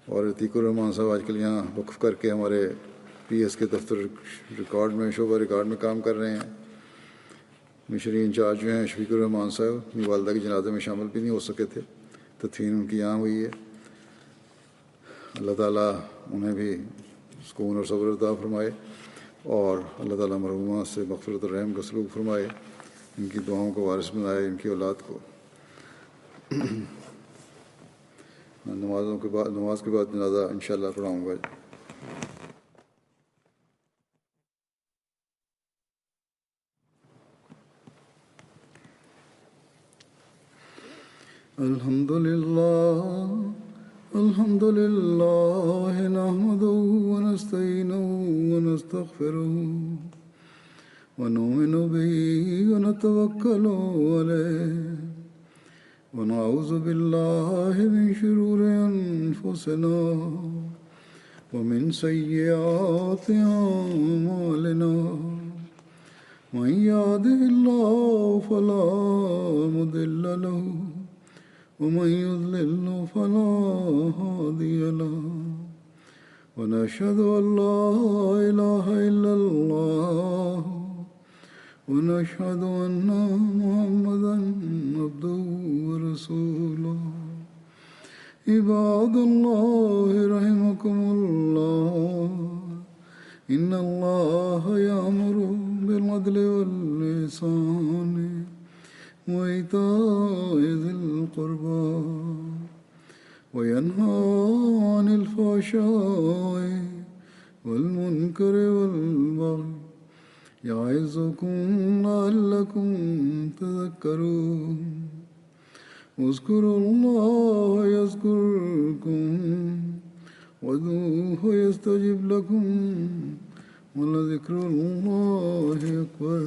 اور عتیق الرحمان صاحب آج کل یہاں وقف کر کے ہمارے PS کے دفتر ریکارڈ میں شعبہ ریکارڈ میں کام کر رہے ہیں۔ مشنری انچارج جو ہیں شفیق الرحمان صاحب اپنی والدہ کے جنازے میں شامل بھی نہیں ہو سکے تھے، تدفین ان کی یہاں ہوئی ہے۔ اللہ تعالیٰ انہیں بھی سکون اور صبر عطا فرمائے، اور اللہ تعالیٰ مرحومہ سے مغفرت اور رحم کا سلوک فرمائے، ان کی دعاؤں کو وارث بنائے، ان کی اولاد کو۔ نماز کے بعد جنازہ انشاءاللہ پڑھاؤں گا۔ الحمد للہ نحمده ونستعینه ونستغفره ونؤمن به ونتوکل علیہ ونعوذ باللہ من شرور انفسنا ومن سیئات اعمالنا من يهده الله فلا مضل له ومن يضلل فلا هادي له ونشهد أن لا إله إلا الله ونشهد أن محمدا عبده ورسوله عباد الله رحمكم الله إن الله يأمر بالعدل والإحسان وإيتاء ذي القربى وينهى عن الفحشاء والمنكر والبغي يعظكم لعلكم تذكرون اذكروا الله يذكركم وادعوه يستجب لكم ولذكر الله أكبر